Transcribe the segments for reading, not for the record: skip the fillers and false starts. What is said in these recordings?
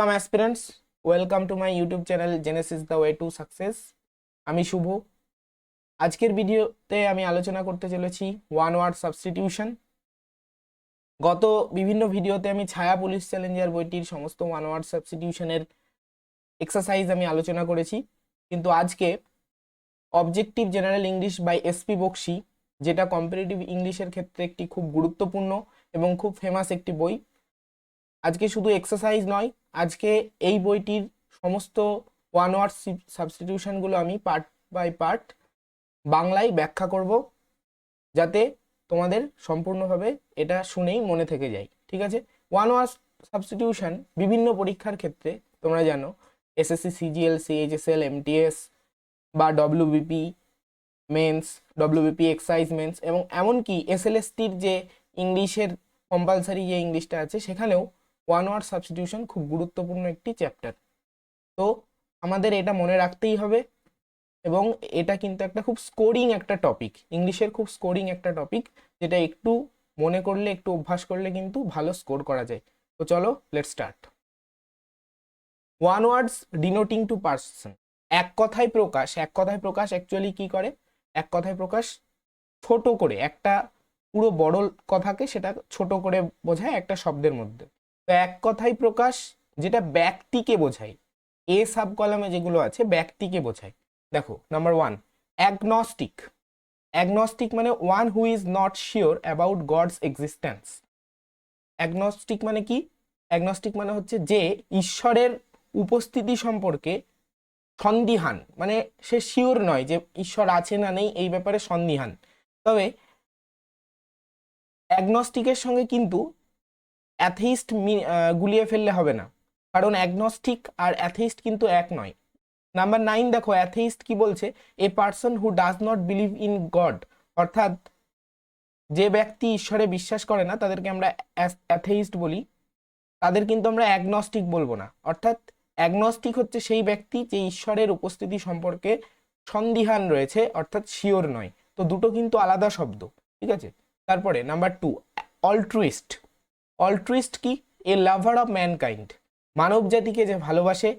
Welcome aspirants, welcome to my YouTube channel Genesis the way to success. আমি শুভ। আজকের ভিডিওতে আমি আলোচনা করতে চলেছি ওয়ান ওয়ার্ড সাবস্টিটিউশন। গত বিভিন্ন ভিডিওতে আমি ছায়া পুলিশ চ্যালেঞ্জার বইটির সমস্ত ওয়ান ওয়ার্ড সাবস্টিটিউশনের এক্সারসাইজ আমি আলোচনা করেছি, কিন্তু আজকে objective general English by S P Bakshi, যেটা কম্পারেটিভ ইংলিশের ক্ষেত্রে একটি খুব গুরুত্বপূর্ণ এবং খুব ফেমাস একটি বই, আজকে শুধু এক্সারসাইজ নয়, আজকে এই বইটির সমস্ত ওয়ান ওয়ার্ড সাবস্টিটিউশনগুলো আমি পার্ট বাই পার্ট বাংলায় ব্যাখ্যা করব, যাতে তোমাদের সম্পূর্ণভাবে এটা শুনেই মনে থেকে যায়। ঠিক আছে, ওয়ান ওয়ার্ড সাবস্টিটিউশন বিভিন্ন পরীক্ষার ক্ষেত্রে তোমরা জানো, এসএসসি, সিজিএল, সিএইচএসএল, এমটিএস বা WBP mains, WBP excise mains এবং এমনকি এসএলএসটির যে ইংলিশের কম্পালসারি যে ইংলিশটা আছে, সেখানেও ওয়ান ওয়ার্ড সাবস্টিটিউশন খুব গুরুত্বপূর্ণ একটি চ্যাপ্টার। তো আমাদের এটা মনে রাখতেই হবে, এবং এটা কিন্তু একটা খুব স্কোরিং একটা টপিক, ইংলিশের খুব স্কোরিং একটা টপিক, যেটা একটু মনে করলে, একটু অভ্যাস করলে কিন্তু ভালো স্কোর করা যায়। তো চলো, let's start. One words ডিনোটিং to person, এক কথায় প্রকাশ। এক কথায় প্রকাশ অ্যাকচুয়ালি কি করে? এক কথায় প্রকাশ ছোট করে একটা পুরো বড় কথাকে সেটা ছোট করে বোঝায় একটা শব্দের মধ্যে। তো এক কথায় প্রকাশ যেটা ব্যক্তিকে বোঝায়, এ সাব কলামে যেগুলো আছে ব্যক্তিকে বোঝায়। দেখো, নাম্বার ওয়ান, অ্যাগনস্টিক। অ্যাগনস্টিক মানে one who is not sure about god's existence. Agnostic মানে কি? অ্যাগনস্টিক মানে হচ্ছে যে ঈশ্বরের উপস্থিতি সম্পর্কে সন্দিহান, মানে সে শিওর নয় যে ঈশ্বর আছে না নেই, এই ব্যাপারে সন্দিহান। তবে অ্যাগনস্টিকের সঙ্গে কিন্তু অ্যাথেইস্ট গুলিয়ে ফেললে হবে না, কারণ অ্যাগনস্টিক আর অ্যাথেইস্ট কিন্তু এক নয়। নাম্বার 9 দেখো, অ্যাথেইস্ট কি বলছে? এ person who does not believe in god, অর্থাৎ যে ব্যক্তি ঈশ্বরে বিশ্বাস করে না তাদেরকে আমরা অ্যাথেইস্ট বলি, তাদের কিন্তু আমরা অ্যাগনস্টিক বলবো না। অর্থাৎ অ্যাগনস্টিক হচ্ছে সেই ব্যক্তি যে ঈশ্বরের উপস্থিতি সম্পর্কে সন্দিহান রয়েছে, অর্থাৎ শিওর নয়। তো দুটো কিন্তু আলাদা শব্দ, ঠিক আছে। তারপরে নাম্বার 2, অল্ট্রুইস্ট। অল্ট্রুইস্ট কি? এ লাভার অফ ম্যানকাইন্ড, মানব জাতিকে যে ভালোবাসে,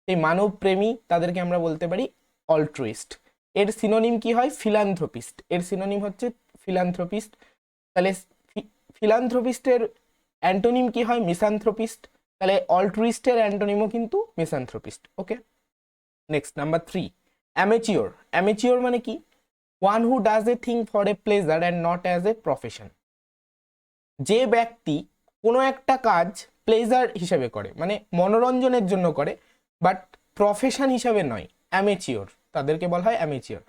সেই মানব প্রেমী, তাদেরকে আমরা বলতে পারি অল্ট্রুইস্ট। এর সিনোনিম কি হয়? ফিলান্থ্রোপিস্ট। এর সিনোনিম হচ্ছে ফিলান্থ্রোপিস্ট। তাহলে ফিলান্থ্রোপিস্টের অ্যান্টোনিম কি হয়? মিসান্থ্রোপিস্ট। তাহলে অল্ট্রুইস্টের অ্যান্টোনিমও কিন্তু মিসান্থ্রোপিস্ট। ওকে, নেক্সট, নাম্বার 3, অ্যামেচিওর। অ্যামেচিওর মানে কি? One who does a thing for a pleasure and not as a profession. যে ব্যক্তি কোনো একটা কাজ প্লেজার হিসেবে করে, মানে মনোরঞ্জনের জন্য করে, বাট প্রফেশন হিসাবে নয়, অ্যামেচিওর, তাদেরকে বলা হয় অ্যামেচিওর।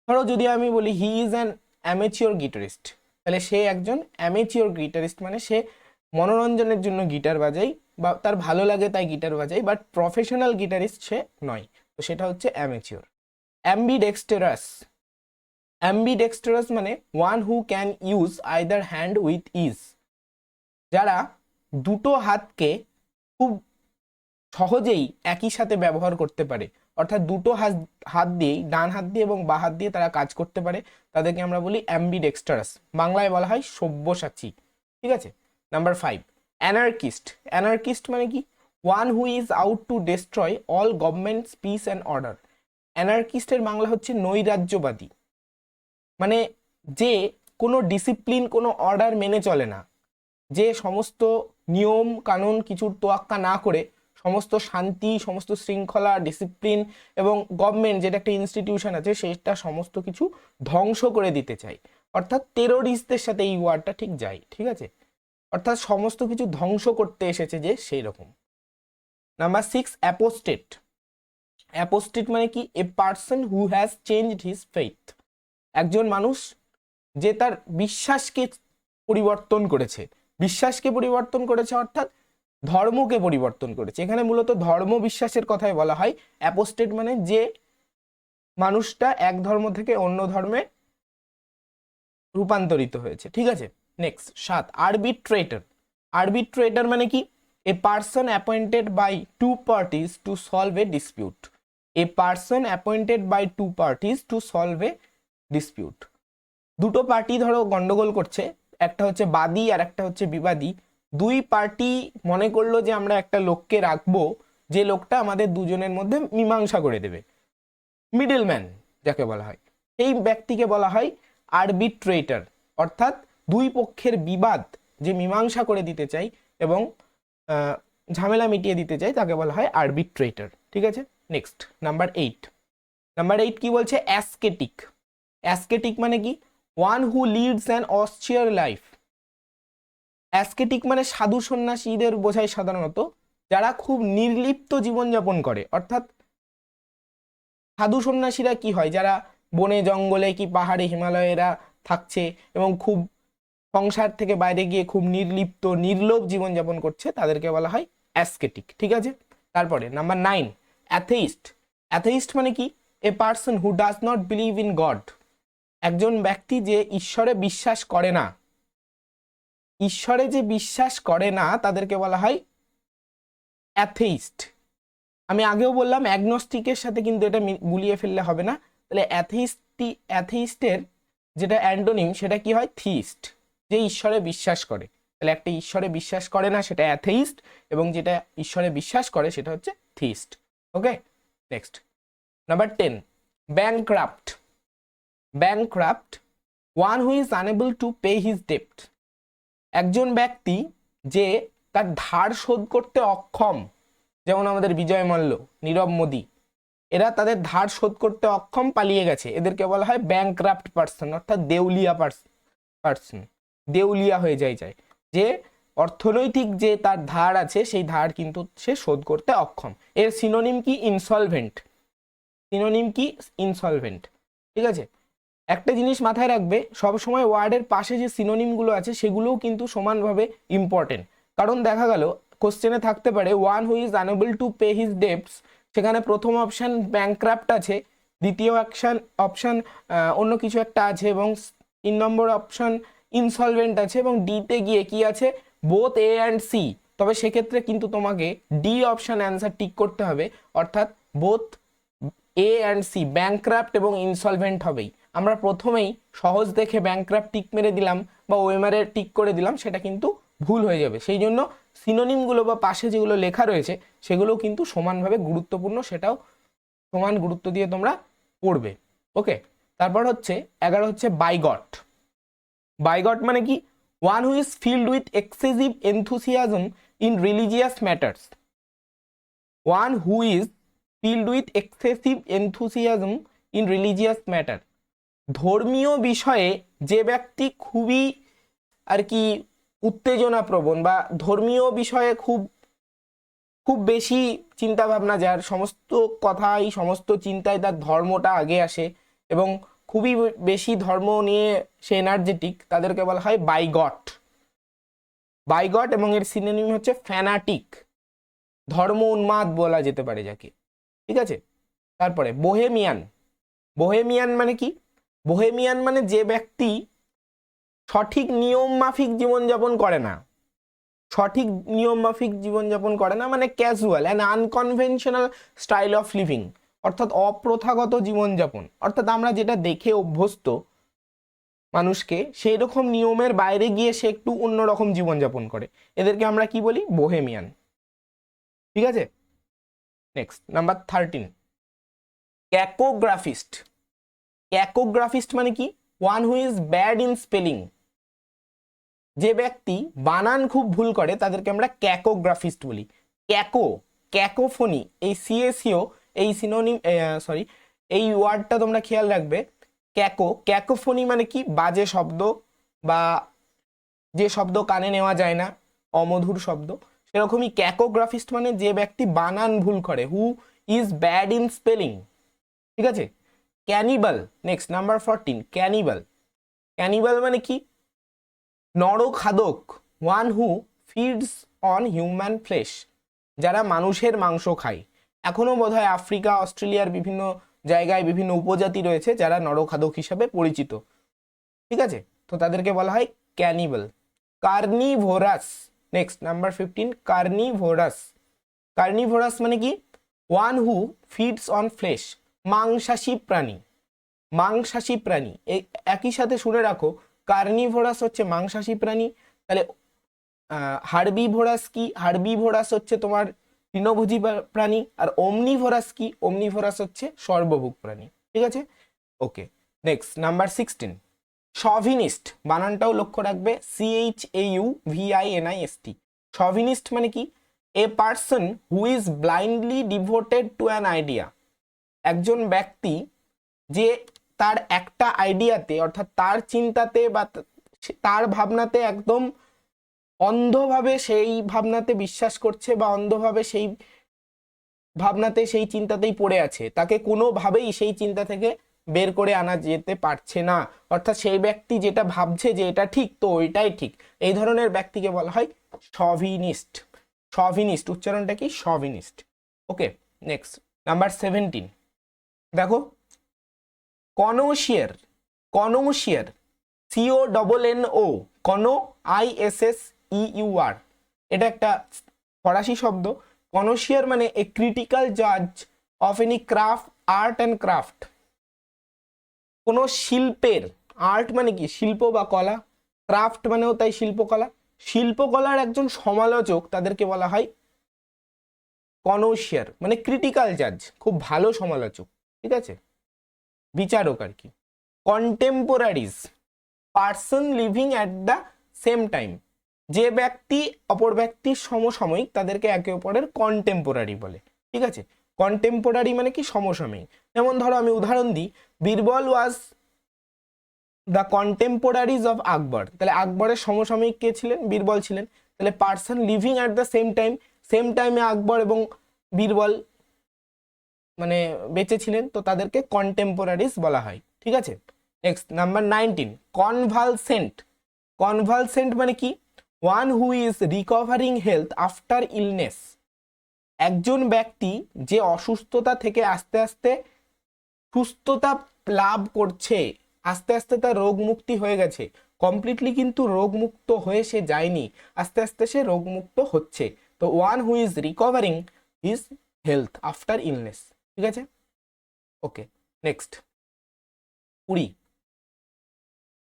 ধরো যদি আমি বলি he is an amateur guitarist, তাহলে সে একজন অ্যামেচিওর গিটারিস্ট, মানে সে মনোরঞ্জনের জন্য গিটার বাজায় বা তার ভালো লাগে তাই গিটার বাজায়, বাট প্রফেশনাল গিটারিস্ট সে নয়। তো সেটা হচ্ছে অ্যামেচিওর। অ্যাম্বিডেক্সটেরাস। অ্যাম্বিডেক্সটেরাস মানে one who can use either hand with is, যারা দুটো হাতকে খুব সহজেই একই সাথে ব্যবহার করতে পারে, অর্থাৎ দুটো হাত দিয়েই, ডান হাত দিয়ে এবং বাঁ হাত দিয়ে তারা কাজ করতে পারে, তাদেরকে আমরা বলি অ্যাম্বিডেক্সটারাস। বাংলায় বলা হয় সব্যসাচী। ঠিক আছে। Number 5, anarchist. অ্যানার্কিস্ট মানে কি? One who is out to destroy all governments peace and order. অ্যানার্কিস্টের বাংলা হচ্ছে নৈরাজ্যবাদী, মানে যে কোনো ডিসিপ্লিন, কোনো অর্ডার মেনে চলে না, যে সমস্ত নিয়ম কানুন কিছুর তোয়াক্কা না করে সমস্ত শান্তি, সমস্ত শৃঙ্খলা, ডিসিপ্লিন এবং গভর্নমেন্ট যেটা একটা ইনস্টিটিউশন আছে সেটা সমস্ত কিছু ধ্বংস করে দিতে চায়। অর্থাৎ টেরোরিস্টদের সাথে এই ওয়ার্ডটা ঠিক যায়। ঠিক আছে, অর্থাৎ সমস্ত কিছু ধ্বংস করতে এসেছে যে, সেই রকম। Number 6, apostate. অ্যাপোস্টেট মানে কি? A person who has changed his faith. একজন মানুষ যে তার বিশ্বাসকে পরিবর্তন করেছে। বিশ্বাসকে পরিবর্তন করেছে অর্থাৎ ধর্মকে পরিবর্তন করেছে। এখানে মূলত ধর্ম বিশ্বাসের কথাই বলা হয়। অ্যাপোস্টেট মানে যে মানুষটা এক ধর্ম থেকে অন্য ধর্মে রূপান্তরিত হয়েছে। ঠিক আছে। Next, 7, arbitrator. আরবিট্রেটর মানে কি? A person appointed by two parties to solve a dispute. A person appointed by two parties to solve a dispute. দুটো পার্টি ধরো গন্ডগোল করছে, একটা হচ্ছে বাদী আর একটা হচ্ছে বিবাদী, দুই পার্টি মনে করলো যে আমরা একটা লোককে রাখবো যে লোকটা আমাদের দুজনের মধ্যে মীমাংসা করে দেবে, মিডলম্যান যাকে বলা হয়, এই ব্যক্তিকে বলা হয় আরবিট্রেটর। অর্থাৎ দুই পক্ষের বিবাদ যে মীমাংসা করে দিতে চাই এবং ঝামেলা মিটিয়ে দিতে চাই তাকে বলা হয় আরবিট্রেটর। ঠিক আছে, নেক্সট নাম্বার 8। নাম্বার 8 কি বলছে? অ্যাসকেটিক। অ্যাসকেটিক মানে কি? One who leads an austere life. Ascetic মানে সাধু সন্ন্যাসীদের বোঝায় সাধারণত, যারা খুব নির্লিপ্ত জীবনযাপন করে। অর্থাৎ সাধু সন্ন্যাসীরা কি হয়? যারা বনে জঙ্গলে কি পাহাড়ে হিমালয়েরা থাকছে এবং খুব সংসার থেকে বাইরে গিয়ে খুব নির্লিপ্ত নির্লোভ জীবনযাপন করছে, তাদেরকে বলা হয় অ্যাসকেটিক। ঠিক আছে, তারপরে নাম্বার 9 অ্যাথেইস্ট। অ্যাথেইস্ট মানে কি? A person who does not believe in god. একজন ব্যক্তি যে ঈশ্বরে বিশ্বাস করে না, ঈশ্বরে যে বিশ্বাস করে না তাদেরকে বলা হয় অ্যাথেইস্ট। আমি আগেও বললাম অ্যাগনস্টিকের সাথে কিন্তু এটা গুলিয়ে ফেললে হবে না। তাহলে অ্যাথেইস্টের যেটা অ্যান্টোনিম সেটা কি হয়? থিস্ট, যে ঈশ্বরে বিশ্বাস করে। তাহলে একটা ঈশ্বরে বিশ্বাস করে না সেটা অ্যাথেইস্ট, এবং যেটা ঈশ্বরে বিশ্বাস করে সেটা হচ্ছে theist. Okay, next number 10 bankrupt. Bankrupt one who is unable to pay his ডেপ্ট। একজন ব্যক্তি যে তার ধার শোধ করতে অক্ষম, যেমন আমাদের বিজয় মাল্য, নীরব মোদী, এরা তাদের ধার শোধ করতে অক্ষম, পালিয়ে গেছে, এদেরকে বলা হয় ব্যাংক্রাফট পার্সন, অর্থাৎ দেউলিয়া পার্সন। দেউলিয়া হয়ে যায়, যে অর্থনৈতিক যে তার ধার আছে সেই ধার কিন্তু সে শোধ করতে অক্ষম। এর সিনোনিম কি? ইনসলভেন্ট। সিনোনিম কি? ইনসলভেন্ট। ঠিক আছে, একটা জিনিস মাথায় রাখবে, সবসময় ওয়ার্ডের পাশে যে সিনোনিমগুলো আছে সেগুলোও কিন্তু সমানভাবে ইম্পর্টেন্ট। কারণ দেখা গেল কোশ্চেনে থাকতে পারে one who is unable to pay his depth, সেখানে প্রথম অপশান ব্যাংক্রাফট আছে, দ্বিতীয় অপশান অন্য কিছু একটা আছে, এবং 3 নম্বর অপশান ইনসলভেন্ট আছে, এবং ডিতে গিয়ে কি আছে? Both A and C. তবে সেক্ষেত্রে কিন্তু তোমাকে ডি অপশান অ্যান্সার টিক করতে হবে, অর্থাৎ both A and C, bankrupt এবং ইনসলভেন্ট হবেই। আমরা প্রথমেই সহজ দেখে ব্যাংক্রাফট টিক মেরে দিলাম বা ওএমআর টিক করে দিলাম, সেটা কিন্তু ভুল হয়ে যাবে। সেই জন্য সিনোনিমগুলো বা পাশে যেগুলো লেখা রয়েছে সেগুলোও কিন্তু সমানভাবে গুরুত্বপূর্ণ, সেটাও সমান গুরুত্ব দিয়ে তোমরা পড়বে। ওকে, তারপর হচ্ছে 11 হচ্ছে বাইগট। বাইগট মানে কি? One who is filled with excessive enthusiasm in religious matters. One who is filled with excessive enthusiasm in religious matter. ধর্মীয় বিষয়ে যে ব্যক্তি খুবই আর কি উত্তেজনাপ্রবণ, বা ধর্মীয় বিষয়ে খুব খুব বেশি চিন্তা ভাবনা, যার সমস্ত কথাই সমস্ত চিন্তায় তার ধর্মটা আগে আসে এবং খুবই বেশি ধর্ম নিয়ে সে এনার্জেটিক, তাদেরকে বলা হয় বাইগট। বাইগট এবং এর সিনোনিম হচ্ছে ফ্যানাটিক, ধর্ম উন্মাদ বলা যেতে পারে যাকে। ঠিক আছে, তারপরে বোহেমিয়ান। বোহেমিয়ান মানে কি? বোহেমিয়ান মানে যে ব্যক্তি সঠিক নিয়ম মাফিক জীবনযাপন করে না। সঠিক নিয়ম মাফিক জীবনযাপন করে না মানে casual and unconventional style of living, অর্থাৎ অপ্রথাগত জীবনযাপন। অর্থাৎ আমরা যেটা দেখে অভ্যস্ত মানুষকে, সেই রকম নিয়মের বাইরে গিয়ে সে একটু অন্যরকম জীবনযাপন করে, এদেরকে আমরা কি বলি? বোহেমিয়ান। ঠিক আছে, নেক্সট নাম্বার 13 ক্যাকোগ্রাফিস্ট। ক্যাকোগ্রাফিস্ট মানে কি? One who is bad in spelling. যে ব্যক্তি বানান খুব ভুল করে তাদেরকে আমরা ক্যাকোগ্রাফিস্ট বলি। ক্যাকো, ক্যাকোফোনি, এই সিএসিও, এই সিনোনিম, সরি, এই ওয়ার্ডটা তোমরা খেয়াল রাখবে। ক্যাকো, ক্যাকোফোনি মানে কি? বাজে শব্দ বা যে শব্দ কানে নেওয়া যায় না, অমধুর শব্দ। সেরকমই ক্যাকোগ্রাফিস্ট মানে যে ব্যক্তি বানান ভুল করে, who is bad in spelling. ঠিক আছে, cannibal. Next number 14 cannibal. Cannibal মানে কি? নরখাদক, one who feeds on human flesh, যারা মানুষের মাংস খায়। এখনো বোধহয় আফ্রিকা, অস্ট্রেলিয়ার বিভিন্ন জায়গায় বিভিন্ন উপজাতি রয়েছে যারা নরখাদক হিসাবে পরিচিত। ঠিক আছে, তো তাদেরকে বলা হয় cannibal. Carnivorous. Next number 15 carnivorous. Carnivorous মানে কি? One who feeds on flesh, মাংসাশী প্রাণী। মাংসাশী প্রাণী, এই একই সাথে শুনে রাখো, কার্নিভোরাস হচ্ছে মাংসাশী প্রাণী, তাহলে হার্বিভোরাস কি, হার্বিভোরাস হচ্ছে তোমার তৃণভোজী প্রাণী, আর ওমনিভোরাস কি, ওমনিভোরাস হচ্ছে সর্বভুক প্রাণী। ঠিক আছে, ওকে। নেক্সট নাম্বার 16, শভিনিস্ট বানানটাও লক্ষ্য রাখবে, CHAUVINIST। শভিনিস্ট মানে কি, a person who is blindly devoted to an idea, একজন ব্যক্তি যে তার একটা আইডিয়াতে অর্থাৎ তার চিন্তাতে বা তার ভাবনাতে একদম অন্ধভাবে সেই ভাবনাতে বিশ্বাস করছে বা অন্ধভাবে সেই ভাবনাতে সেই চিন্তাতেই পড়ে আছে, তাকে কোনোভাবেই সেই চিন্তা থেকে বের করে আনা যেতে পারছে না, অর্থাৎ সেই ব্যক্তি যেটা ভাবছে যে এটা ঠিক তো ওইটাই ঠিক, এই ধরনের ব্যক্তিকে বলা হয় শভিনিস্ট। শভিনিস্ট উচ্চারণটা কি, শভিনিস্ট। ওকে, নেক্সট নাম্বার 17 দেখো, কনোশিয়ার, কনোশিয়ার CONNO, কনো ISSEUR, এটা একটা ফরাসি শব্দ। কনোশিয়ার মানে এ ক্রিটিক্যাল জাজ of any craft, art and craft, কোনো শিল্পের, আর্ট মানে কি শিল্প বা কলা, ক্রাফট মানেও তাই শিল্পকলা, শিল্পকলার একজন সমালোচক তাদেরকে বলা হয় কনোশিয়ার, মানে ক্রিটিক্যাল জাজ, খুব ভালো সমালোচক, ঠিক আছে, বিচারক আর কি। কন্টেম্পোরারিজ, person living at the same time, যে ব্যক্তি অপর ব্যক্তির সমসাময়িক তাদেরকে একে অপরের কন্টেম্পোরারি বলে। ঠিক আছে, কন্টেম্পোরারি মানে কি সমসাময়িক। যেমন ধরো আমি উদাহরণ দিই, Birbal was the contemporaries of Akbar, তাহলে আকবরের সমসাময়িক কে ছিলেন, বীরবল ছিলেন। তাহলে person living at the same time, same টাইমে আকবর এবং বীরবল মানে বেঁচে ছিলেন, তো তাদেরকে কন্টেম্পোরারিজ বলা হয়। ঠিক আছে, নেক্সট নাম্বার 19, কনভালসেন্ট। কনভালসেন্ট মানে কি, one who is recovering health after illness, একজন ব্যক্তি যে অসুস্থতা থেকে আস্তে আস্তে সুস্থতা লাভ করছে, আস্তে আস্তে তার রোগ মুক্তি হয়ে গেছে, কমপ্লিটলি কিন্তু রোগ মুক্ত হয়ে সে যায়নি, আস্তে আস্তে সে রোগ মুক্ত হচ্ছে, তো one who is recovering his health after illness. ঠিক আছে, ওকে। নেক্সট 20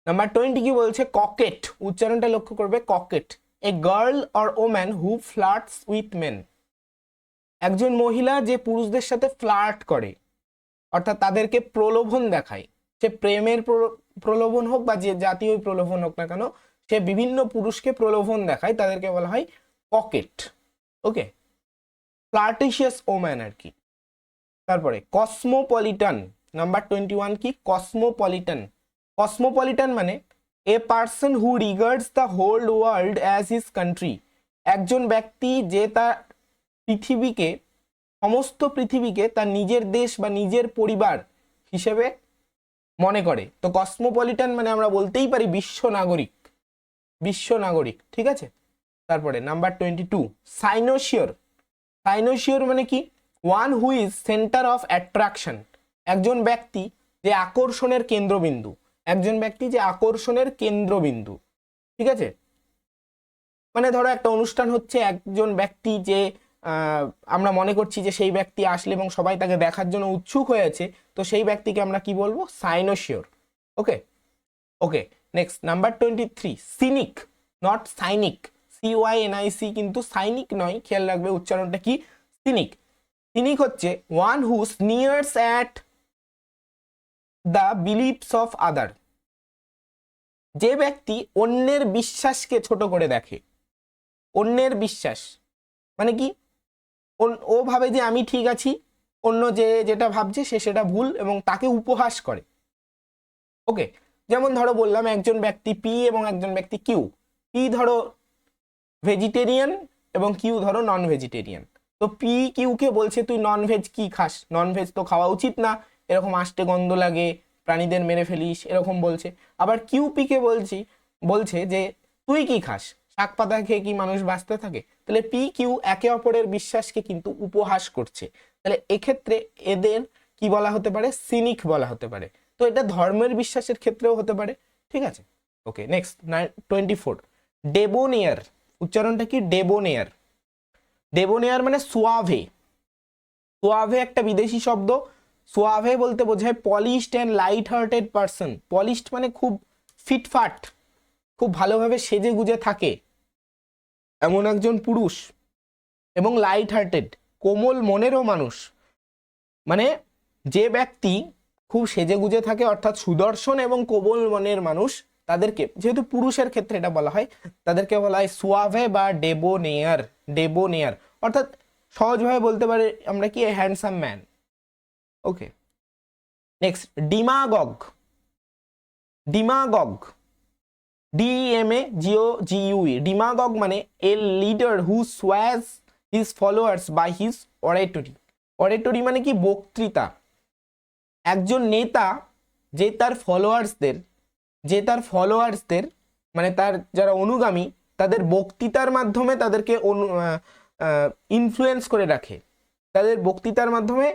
নাম্বার 20 কি বলছে, ককেট, উচ্চারণটা লক্ষ্য করবে, coquette a girl or woman who flirts with men, একজন মহিলা যে পুরুষদের সাথে ফ্লার্ট করে, অর্থাৎ তাদেরকে প্রলোভন দেখায়, সে প্রেমের প্রলোভন হোক বা যে জাতীয় প্রলোভন হোক না কেন, সে বিভিন্ন পুরুষকে প্রলোভন দেখায়, তাদেরকে বলা হয় ককেট। ওকে, ফ্লার্টিশিয়াস ওম্যান আর কি। তারপরে কসমোপলিটান, নাম্বার 21 কি, কসমোপলিটান। কসমোপলিটান মানে a person who regards the whole world as his country, একজন ব্যক্তি যে তার পৃথিবীকে, সমস্ত পৃথিবীকে তার নিজের দেশ বা নিজের পরিবার হিসেবে মনে করে, তো কসমোপলিটান মানে আমরা বলতেই পারি বিশ্ব নাগরিক, বিশ্ব নাগরিক। ঠিক আছে, তারপরে নাম্বার 22, সাইনোসিওর। সাইনোসিওর মানে কি, one who is centre of attraction, একজন ব্যক্তি যে আকর্ষণের কেন্দ্রবিন্দু, একজন ব্যক্তি যে আকর্ষণের কেন্দ্রবিন্দু। ঠিক আছে, মানে ধরো একটা অনুষ্ঠান হচ্ছে, একজন ব্যক্তি যে আমরা মনে করছি যে সেই ব্যক্তি আসলে এবং সবাই তাকে দেখার জন্য উৎসুক হয়ে আছে, তো সেই ব্যক্তিকে আমরা কি বলবো, cynosure. Okay, okay. Next number 23, cynic, not cynic, CYNIC কিন্তু সাইনিক নয়, খেয়াল রাখবে উচ্চারণটা কি, সিনিক। সিনিক হচ্ছে one who sneers at the beliefs of other, যে ব্যক্তি অন্যের বিশ্বাসকে ছোট করে দেখে। অন্যের বিশ্বাস মানে কি, ও ভাবে যে আমি ঠিক আছি, অন্য যে যেটা ভাবছে সে সেটা ভুল, এবং তাকে উপহাস করে। ওকে, যেমন ধরো বললাম একজন ব্যক্তি পি এবং একজন ব্যক্তি কিউ, পি ধরো ভেজিটেরিয়ান এবং কিউ ধরো নন ভেজিটেরিয়ান, তো পি কিউকে বলছে তুই নন ভেজ কি খাস, নন ভেজ তো খাওয়া উচিত না, এরকম আষ্টে গন্ধ লাগে, প্রাণীদের মেরে ফেলিস, এরকম বলছে। আবার কিউ পিকে বলছে যে তুই কি খাস, শাক পাতা খেয়ে কি মানুষ বাঁচতে থাকে। তাহলে পি কিউ একে অপরের বিশ্বাসকে কিন্তু উপহাস করছে, তাহলে এক্ষেত্রে এদের কি বলা হতে পারে, সিনিক বলা হতে পারে। তো এটা ধর্মের বিশ্বাসের ক্ষেত্রেও হতে পারে। ঠিক আছে, ওকে। নেক্সট 24, ডেবোনিয়ার, উচ্চারণটা কি, ডেবোনিয়ার। ডেবোনিয়ার মানে সুয়াভে। সুয়াভে একটা বিদেশি শব্দ, সুয়াভে বলতে বোঝায় polished and light hearted person. Polished মানে খুব ফিটফাট, খুব ভালোভাবে সেজে গুজে থাকে, এমন একজন পুরুষ এবং লাইট হার্টেড, কোমল মনেরও মানুষ, মানে যে ব্যক্তি খুব সেজেগুজে থাকে অর্থাৎ সুদর্শন এবং কোমল মনের মানুষ, তাদেরকে, যেহেতু পুরুষের ক্ষেত্রে এটা বলা হয়, তাদেরকে বলা হয় সুয়াভে বা ডেবোনেয়ার। ডেবোনেয়ার অর্থাৎ সহজভাবে বলতে পারে আমরা কি, handsome man. Okay, next demagogue. Demagogue, DEMAGOGUE, demagogue মানে a leader who sways his followers by his oratory. Oratory মানে কি, বক্তৃতা। একজন নেতা যে তার ফলোয়ার্সদের মানে তার যারা অনুগামী, তাদের বক্তৃতার মাধ্যমে তাদেরকে ইনফ্লুয়েন্স করে রাখে, তাদের বক্তৃতার মাধ্যমে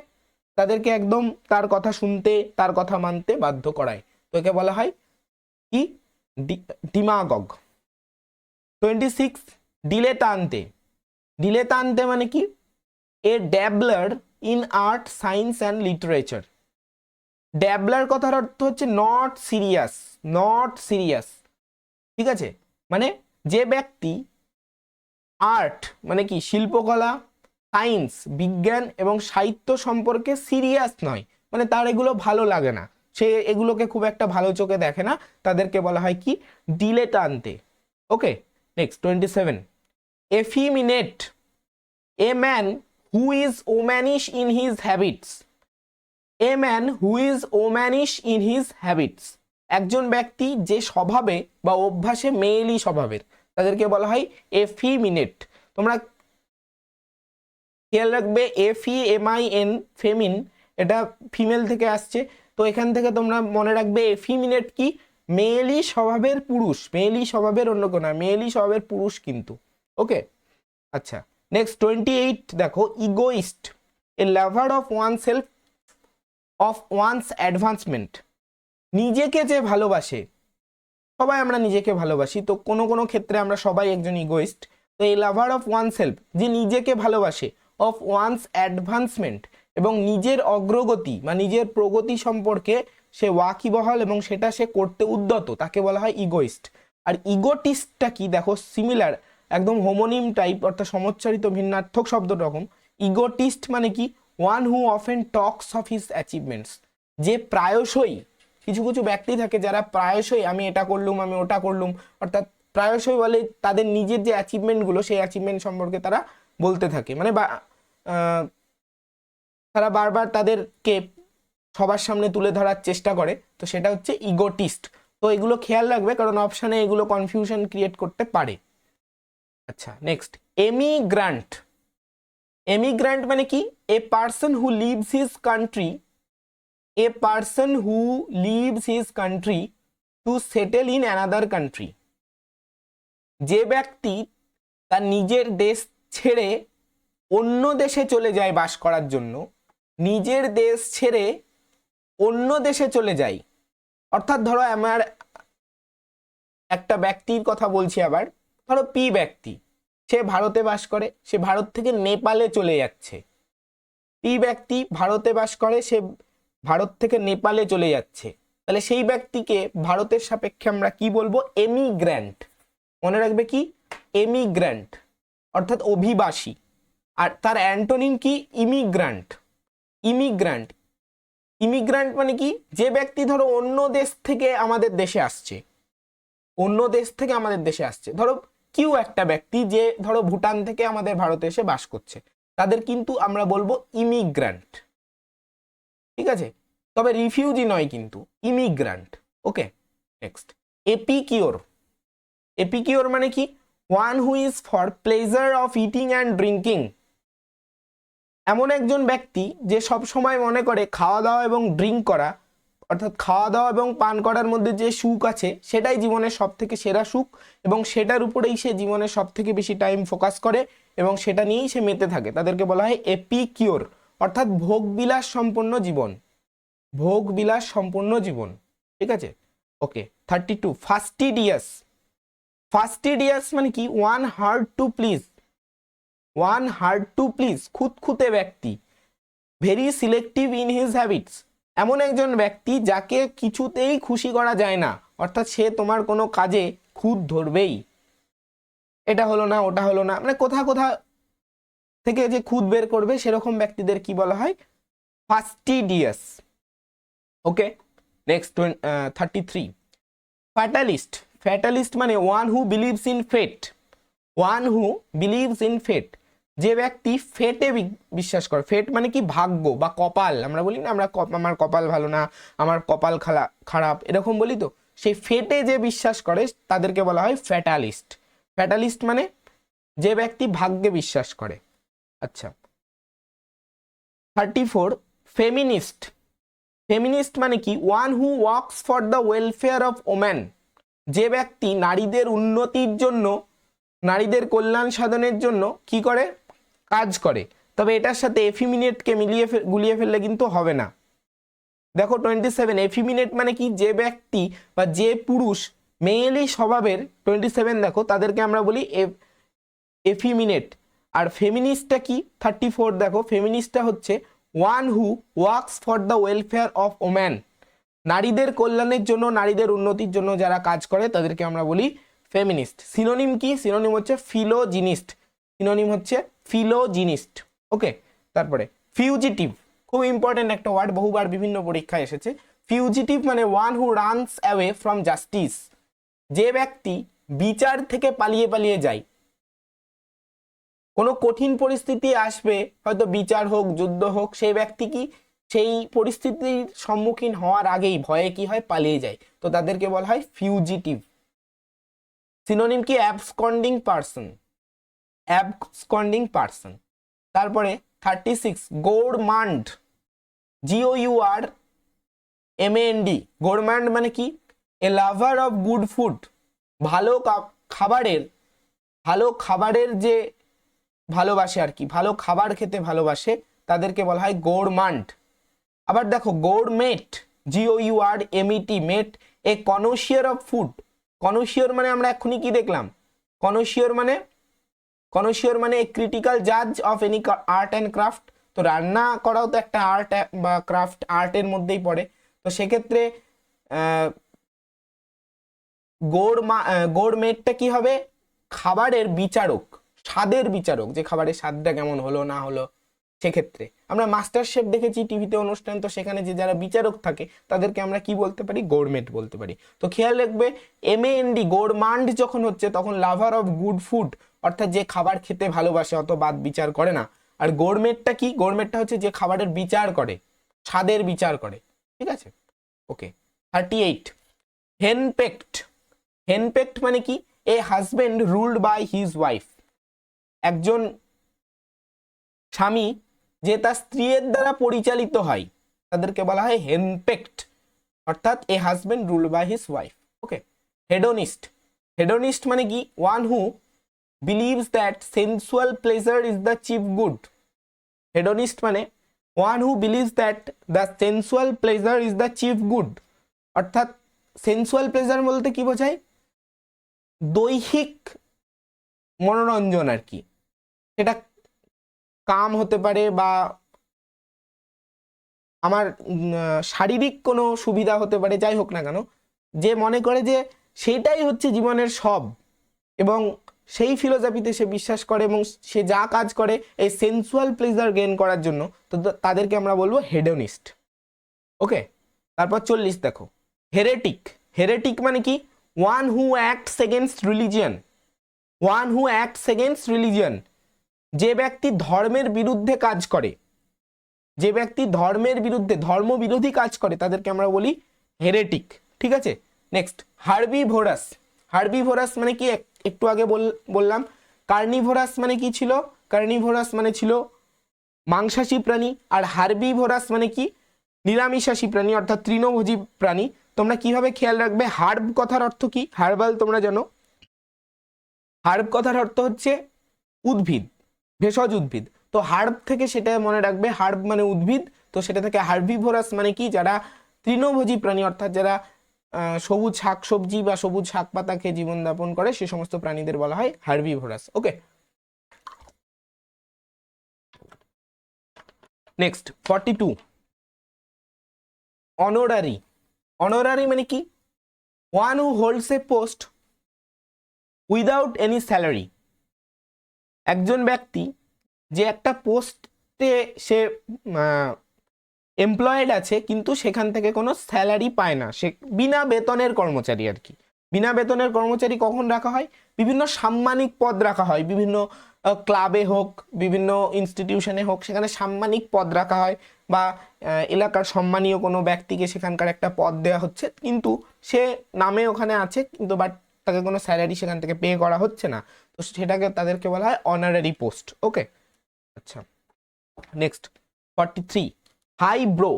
তাদেরকে একদম তার কথা শুনতে, তার কথা মানতে বাধ্য করায়। তো একে বলা হয় কি, ডিমাগগ। 26 ডিলেটান্তে। ডিলেটান্তে মানে কি, a dabbler in art, science and literature. Dabbler কথার অর্থ হচ্ছে নট সিরিয়াস, নট সিরিয়াস, ঠিক আছে। মানে যে ব্যক্তি আর্ট মানে কি, শিল্পকলা, সায়েন্স বিজ্ঞান এবং সাহিত্য সম্পর্কে সিরিয়াস নয়, মানে তার এগুলো ভালো লাগে না, সে এগুলোকে খুব একটা ভালো চোখে দেখে না, তাদেরকে বলা হয় কি, dilettante. Okay, next 27 effeminate, a man who is womanish in his habits. A man who is womanish in his habits, একজন ব্যক্তি যে স্বভাবে বা অভ্যাসে মেয়েলি স্বভাবের, তাদেরকে বলা হয় এফিমিনেট। তোমরা খেয়াল রাখবে, FEMIN, ফেমিন, এটা ফিমেল থেকে আসছে, তো এখান থেকে তোমরা মনে রাখবে এফিমিনেট কি, মেয়েলি স্বভাবের পুরুষ, মেয়েলি স্বভাবের অন্য কোনো, মেয়েলি স্বভাবের পুরুষ কিন্তু। ওকে, আচ্ছা, নেক্সট 28 দেখো, egoist, a lover of oneself, of one's advancement. নিজেকে যে ভালোবাসে, সবাই আমরা নিজেকে ভালোবাসি, তো কোনো কোনো ক্ষেত্রে আমরা সবাই একজন ইগোইস্ট। তো এই লাভার অফ ওয়ান সেলফ, যে নিজেকে ভালোবাসে, অফ ওয়ান্স অ্যাডভান্সমেন্ট, এবং নিজের অগ্রগতি বা নিজের প্রগতি সম্পর্কে সে ওয়াকিবহাল এবং সেটা সে করতে উদ্যত, তাকে বলা হয় ইগোইস্ট। আর ইগোটিস্টটা কি, দেখো সিমিলার, একদম হোমোনিম টাইপ, অর্থাৎ সমচ্চারিত ভিন্নার্থক শব্দ রকম। ইগোটিস্ট মানে কি, one who often Tux of his achievements, যে প্রায়শই, কিছু কিছু ব্যক্তি থাকে যারা প্রায়শই আমি এটা করলুম, আমি ওটা করলুম, অর্থাৎ প্রায়শই বলে তাদের নিজের যে অ্যাচিভমেন্টগুলো, সেই অ্যাচিভমেন্ট সম্পর্কে তারা বলতে থাকে, মানে তারা বারবার তাদেরকে সবার সামনে তুলে ধরার চেষ্টা করে, তো সেটা হচ্ছে ইগোটিস্ট। তো এগুলো খেয়াল রাখবে, কারণ অপশানে এগুলো কনফিউশন ক্রিয়েট করতে পারে। আচ্ছা, নেক্সট এমিগ্রান্ট। এমিগ্রান্ট মানে কি, a person who leaves his country, a person who leaves his country to settle in another country. যে ব্যক্তি তার নিজের দেশ ছেড়ে অন্য দেশে চলে যায় বাস করার জন্য, নিজের দেশ ছেড়ে অন্য দেশে চলে যায়, অর্থাৎ ধরো আমার একটা ব্যক্তির কথা বলছি, আবার ধরো পি ব্যক্তি, সে ভারতে বাস করে, সে ভারত থেকে নেপালে চলে যাচ্ছে। পি ব্যক্তি ভারতে বাস করে, সে ভারত থেকে নেপালে চলে যাচ্ছে, তাহলে সেই ব্যক্তিকে ভারতের সাপেক্ষে আমরা কি বলবো, এমিগ্র্যান্ট। মনে রাখবে কি, এমিগ্র্যান্ট অর্থাৎ অভিবাসী। আর তার অ্যান্টোনিম কি, ইমিগ্রান্ট। ইমিগ্রান্ট, ইমিগ্রান্ট মানে কি, যে ব্যক্তি ধরো অন্য দেশ থেকে আমাদের দেশে আসছে, অন্য দেশ থেকে আমাদের দেশে আসছে, ধরো কিউ একটা ব্যক্তি যে ধরো ভুটান থেকে আমাদের ভারতে এসে বাস করছে, তাদের কিন্তু আমরা বলবো ইমিগ্রান্ট, ঠিক আছে। তবে রিফিউজি নয় কিন্তু, ইমিগ্রান্ট। ওকে, নেক্সট এপিকিওর। এপিকিওর মানে কি, one who is for pleasure of eating and drinking. এমন একজন ব্যক্তি যে সব সময় মনে করে খাওয়া দাওয়া এবং ড্রিঙ্ক করা, অর্থাৎ খাওয়া দাওয়া এবং পান করার মধ্যে যে সুখ আছে সেটাই জীবনের সব থেকে সেরা সুখ, এবং সেটার উপরেই সে জীবনের সব থেকে বেশি টাইম ফোকাস করে এবং সেটা নিয়েই সে মেতে থাকে, তাদেরকে বলা হয় এপিকিওর, অর্থাৎ ভোগবিলাস সম্পন্ন জীবন, ভোগবিলাস সম্পন্ন জীবন, ঠিক আছে। ওকে, 32 ফাস্টিডিয়াস। ফাস্টিডিয়াস মানে কি, one hard to please, one hard to please, খুঁতখুঁতে ব্যক্তি, very selective in his habits, এমন একজন ব্যক্তি যাকে কিছুতেই খুশি করা যায় না, অর্থাৎ সে তোমার কোনো কাজে খুঁত ধরবেই। এটা হলো না, ওটা হলো না, মানে কোথা কোথা থেকে যে খুদ বের করবে সেরকম ব্যক্তিদের কি বলা হয়? ফাস্টিডিয়াস। ওকে, নেক্সট 33, ফ্যাটালিস্ট। ফ্যাটালিস্ট মানে one who believes in fate. One who believes in fate, যে ব্যক্তি ফেটে বিশ্বাস করে। ফেট মানে কি? ভাগ্য বা কপাল। আমরা বলি না, আমরা আমার কপাল ভালো না, আমার কপাল খারাপ, এরকম বলি তো। সেই ফেটে যে বিশ্বাস করে তাদেরকে বলা হয় ফ্যাটালিস্ট। ফ্যাটালিস্ট মানে যে ব্যক্তি ভাগ্যে বিশ্বাস করে। আচ্ছা, 34, ফেমিনিস্ট। ফেমিনিস্ট মানে কি? One who works for the welfare of woman, যে ব্যক্তি নারীদের উন্নতির জন্য, নারীদের কল্যাণ সাধনের জন্য কি করে? কাজ করে। তবে এটার সাথে এফিমিনেটকে গুলিয়ে ফেললে কিন্তু হবে না। দেখো 27, এফিমিনেট মানে কি? যে ব্যক্তি বা যে পুরুষ মেয়েলি স্বভাবের, 27 দেখো, তাদেরকে আমরা বলি এফিমিনেট। আর ফেমিনিস্টটা কি? 34 দেখো, ফেমিনিস্টটা হচ্ছে one who works for the welfare of woman, নারীদের কল্যাণের জন্য, নারীদের উন্নতির জন্য যারা কাজ করে তাদেরকে আমরা বলি ফেমিনিস্ট। সিনোনিম কি? সিনোনিম হচ্ছে ফিলোজিনিস্ট। সিনোনিম হচ্ছে ফিলোজিনিস্ট। ওকে, তারপরে ফিউজিটিভ, খুব ইম্পর্টেন্ট একটা ওয়ার্ড, বহুবার বিভিন্ন পরীক্ষায় এসেছে। ফিউজিটিভ মানে one who runs away from justice, যে ব্যক্তি বিচার থেকে পালিয়ে পালিয়ে যায়। কোনো কঠিন পরিস্থিতি আসবে, হয়তো বিচার হোক, যুদ্ধ হোক, সেই ব্যক্তি কি সেই পরিস্থিতির সম্মুখীন হওয়ার আগেই ভয়ে কি হয়? পালিয়ে যায়। তো তাদেরকে বলা হয় ফিউজিটিভ। সিনোনিম কি? Absconding person. Absconding person. তারপরে 36, গোরমান্ড। GOURMAND। গোরমান্ড মানে কি? এ লাভার অফ গুড ফুড, ভালো খাবারের, ভালো খাবারের যে ভালোবাসে আর কি, ভালো খাবার খেতে ভালোবাসে, তাদেরকে বলা হয় গোরমান্ড। আবার দেখো gourmet, GOURMET, met a connoisseur of food. Connoisseur মানে আমরা এক্ষুনি কি দেখলাম? কনশিয়ার মানে ক্রিটিক্যাল জাজ of any art and craft. তো রান্না করাও তো একটা আর্ট বা ক্রাফট, আর্টের মধ্যেই পড়ে। তো সেক্ষেত্রে গৌরমেটটা কি হবে? খাবারের বিচারক, স্বাদের বিচারক, যে খাবারের স্বাদটা কেমন হলো না হলো। সেক্ষেত্রে আমরা মাস্টার শেফ দেখেছি টিভিতে অনুষ্ঠান, তো সেখানে যে যারা বিচারক থাকে তাদেরকে আমরা কি বলতে পারি? গৌরমেট বলতে পারি। তো খেয়াল রাখবে, MAND গৌরমান্ড যখন হচ্ছে তখন লাভার অফ গুড ফুড, অর্থাৎ যে খাবার খেতে ভালোবাসে, অত বাদ বিচার করে না। আর গৌরমেটটা কি? গৌরমেটটা হচ্ছে যে খাবারের বিচার করে, স্বাদের বিচার করে। ঠিক আছে, ওকে। 38, হেনপেক্ট। হেনপেক্ট মানে কি? A husband ruled by his wife, একজন স্বামী যে তার স্ত্রীর দ্বারা পরিচালিত হয়, তাদেরকে বলা হয় হেনপেক্ট, অর্থাৎ a husband ruled by his wife. Okay. Hedonist. Hedonist মানে কি? One who believes that sensual pleasure is the chief good. Hedonist মানে one who believes that the sensual pleasure is the chief good, অর্থাৎ sensual pleasure বলতে কি বোঝায়? দৈহিক মনোরঞ্জন আর কি। সেটা কাম হতে পারে বা আমার শারীরিক কোনো সুবিধা হতে পারে, যাই হোক না কেন, যে মনে করে যে সেইটাই হচ্ছে জীবনের সব, এবং সেই ফিলোসফিতে সে বিশ্বাস করে এবং সে যা কাজ করে এই সেন্সুয়াল প্লেজার গেইন করার জন্য, তো তাদেরকে আমরা বলবো হেডোনিস্ট। ওকে, তারপর 40 দেখো, হেরেটিক। হেরেটিক মানে কি? One who acts against religion. One who acts against religion, যে ব্যক্তি ধর্মের বিরুদ্ধে কাজ করে, যে ব্যক্তি ধর্মের বিরুদ্ধে, ধর্মবিরোধী কাজ করে, তাদেরকে আমরা বলি হেরেটিক। ঠিক আছে, নেক্সট হার্বিভোরাস। হার্বিভোরাস মানে কি? একটু আগে বললাম। কার্নিভোরাস মানে কি ছিল? কার্নিভোরাস মানে ছিল মাংসাশী প্রাণী, আর হার্বিভোরাস মানে কি? নিরামিষাশী প্রাণী, অর্থাৎ তৃণভোজী প্রাণী। তোমরা কিভাবে খেয়াল রাখবে? হার্ব কথার অর্থ কি? হার্বাল তোমরা জানো। হার্ব কথার অর্থ হচ্ছে উদ্ভিদ, ভেষজ উদ্ভিদ। তো হার্ব থেকে সেটা মনে রাখবে, হার্ব মানে উদ্ভিদ। তো সেটা থেকে হার্বিভোরাস মানে কি? যারা তৃণভোজী প্রাণী, অর্থাৎ যারা সবুজ শাকসবজি বা সবুজ শাক পাতা খেয়ে জীবনযাপন করে, সে সমস্ত প্রাণীদের বলা হয় হার্বিভোরাস। ওকে, নেক্সট 42, অনোরারি। অনোরারি মানে কি? ওয়ান হু হোল্ডস এ পোস্ট উইদাউট এনি স্যালারি। একজন ব্যক্তি যে একটা পোস্টে সে এমপ্লয়েড আছে কিন্তু সেখান থেকে কোনো স্যালারি পায় না, সে বিনা বেতনের কর্মচারী আর কি। বিনা বেতনের কর্মচারী কখন রাখা হয়? বিভিন্ন সাম্মানিক পদ রাখা হয়, বিভিন্ন ক্লাবে হোক, বিভিন্ন ইনস্টিটিউশনে হোক, সেখানে সাম্মানিক পদ রাখা হয়, বা এলাকার সম্মানীয় কোনো ব্যক্তিকে সেখানকার একটা পদ দেওয়া হচ্ছে, কিন্তু সে নামে ওখানে আছে, কিন্তু বাট তাকে কোনো স্যালারি সেখান থেকে পে করা হচ্ছে না, তো সেটাকে তাদেরকে বলা হয় অনারারি পোস্ট। ওকে, আচ্ছা next 43, highbrow.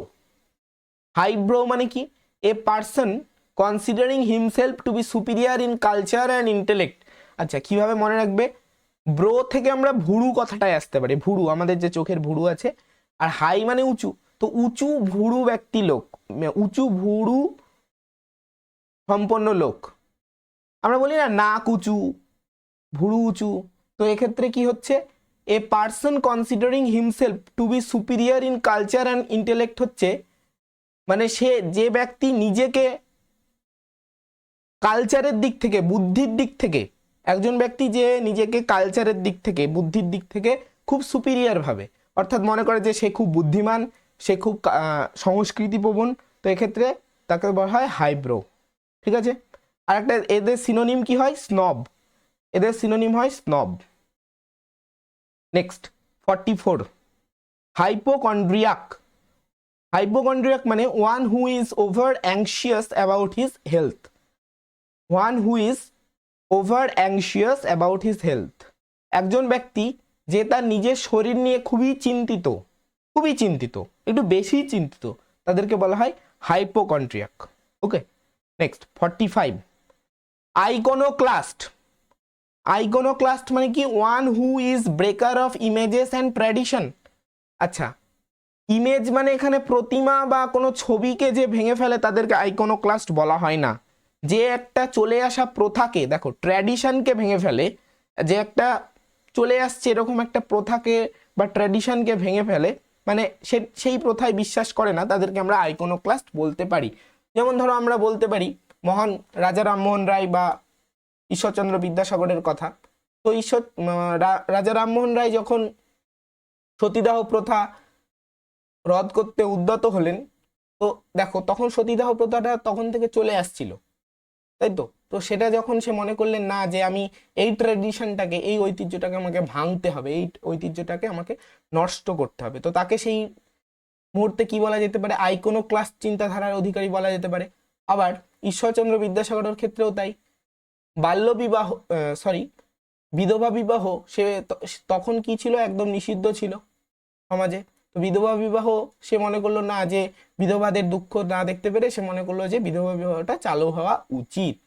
Highbrow মানে কি? A person considering himself to be superior in culture and intellect. আচ্ছা, কিভাবে মনে রাখবে? ব্রো থেকে আমরা ভুরু কথাটায় আসতে পারি, ভুরু, আমাদের যে চোখের ভুরু আছে, আর হাই মানে উঁচু, তো উঁচু ভুরু ব্যক্তি লোক, উঁচু ভুরু সম্পন্ন লোক। আমরা বলি না নাক উঁচু, ভুরু উঁচু, তো এক্ষেত্রে কি হচ্ছে? A person considering himself to be superior in culture and intellect হচ্ছে মানে সে, যে ব্যক্তি নিজেকে কালচারের দিক থেকে, বুদ্ধির দিক থেকে, একজন ব্যক্তি যে নিজেকে কালচারের দিক থেকে, বুদ্ধির দিক থেকে খুব সুপিরিয়ার ভাবে, অর্থাৎ মনে করে যে সে খুব বুদ্ধিমান, সে খুব সংস্কৃতিপ্রবণ, তো এক্ষেত্রে তাকে বলা হয় হাইব্রো। ঠিক আছে, আর একটা এদের সিনোনিম কি হয়? স্নব। এদের সিনোনিম হয় স্নব। Next 44, hypochondriac. হাইপোকন্ড্রিয়াক মানে one who is over anxious about his health. One who is over anxious about his health, একজন ব্যক্তি যে তার নিজের শরীর নিয়ে খুবই চিন্তিত, খুবই চিন্তিত, একটু বেশি চিন্তিত, তাদেরকে বলা হয় হাইপোকন্ড্রিয়াক। ওকে, নেক্সট 45, আইকোনোক্লাস্ট। আইকোনোক্লাস্ট মানে কি? One who is breaker of images and tradition. আচ্ছা, ইমেজ মানে এখানে প্রতিমা বা কোনো ছবিকে যে ভেঙে ফেলে তাদেরকে আইকোনোক্লাস্ট বলা হয় না। যে একটা চলে আসা প্রথাকে, দেখো ট্র্যাডিশনকে ভেঙে ফেলে, যে একটা চলে আসছে এরকম একটা প্রথাকে বা ট্র্যাডিশনকে ভেঙে ফেলে, মানে সেই প্রথায় বিশ্বাস করে না, তাদেরকে আমরা আইকোনোক্লাস্ট বলতে পারি। যেমন ধরো আমরা বলতে পারি মহান রাজা রামমোহন রায় বা ঈশ্বরচন্দ্র বিদ্যাসাগরের কথা। তো রাজা রামমোহন রায় যখন সতীদাহ প্রথা রদ করতে উদ্যত হলেন, তো দেখো তখন সতীদাহ প্রথাটা তখন থেকে চলে আসছিল, তাই তো? তো সেটা যখন সে মনে করলেন না, যে আমি এই ট্র্যাডিশনটাকে, এই ঐতিহ্যটাকে আমাকে ভাঙতে হবে, এই ঐতিহ্যটাকে আমাকে নষ্ট করতে হবে, তো তাকে সেই মুহূর্তে কি বলা যেতে পারে? আইকোনোক্লাস্ট চিন্তাধারার অধিকারী বলা যেতে পারে। আবার ঈশ্বরচন্দ্র বিদ্যাসাগরের ক্ষেত্রেও তাই। বাল্য বিবাহ, সরি, বিধবা বিবাহ, সে তখন কি ছিল? একদম নিষিদ্ধ ছিল সমাজে। তো বিধবা বিবাহ সে মনে করলো না, যে বিধবাদের দুঃখ না দেখতে পেরে সে মনে করলো যে বিধবা বিবাহটা চালু হওয়া উচিত।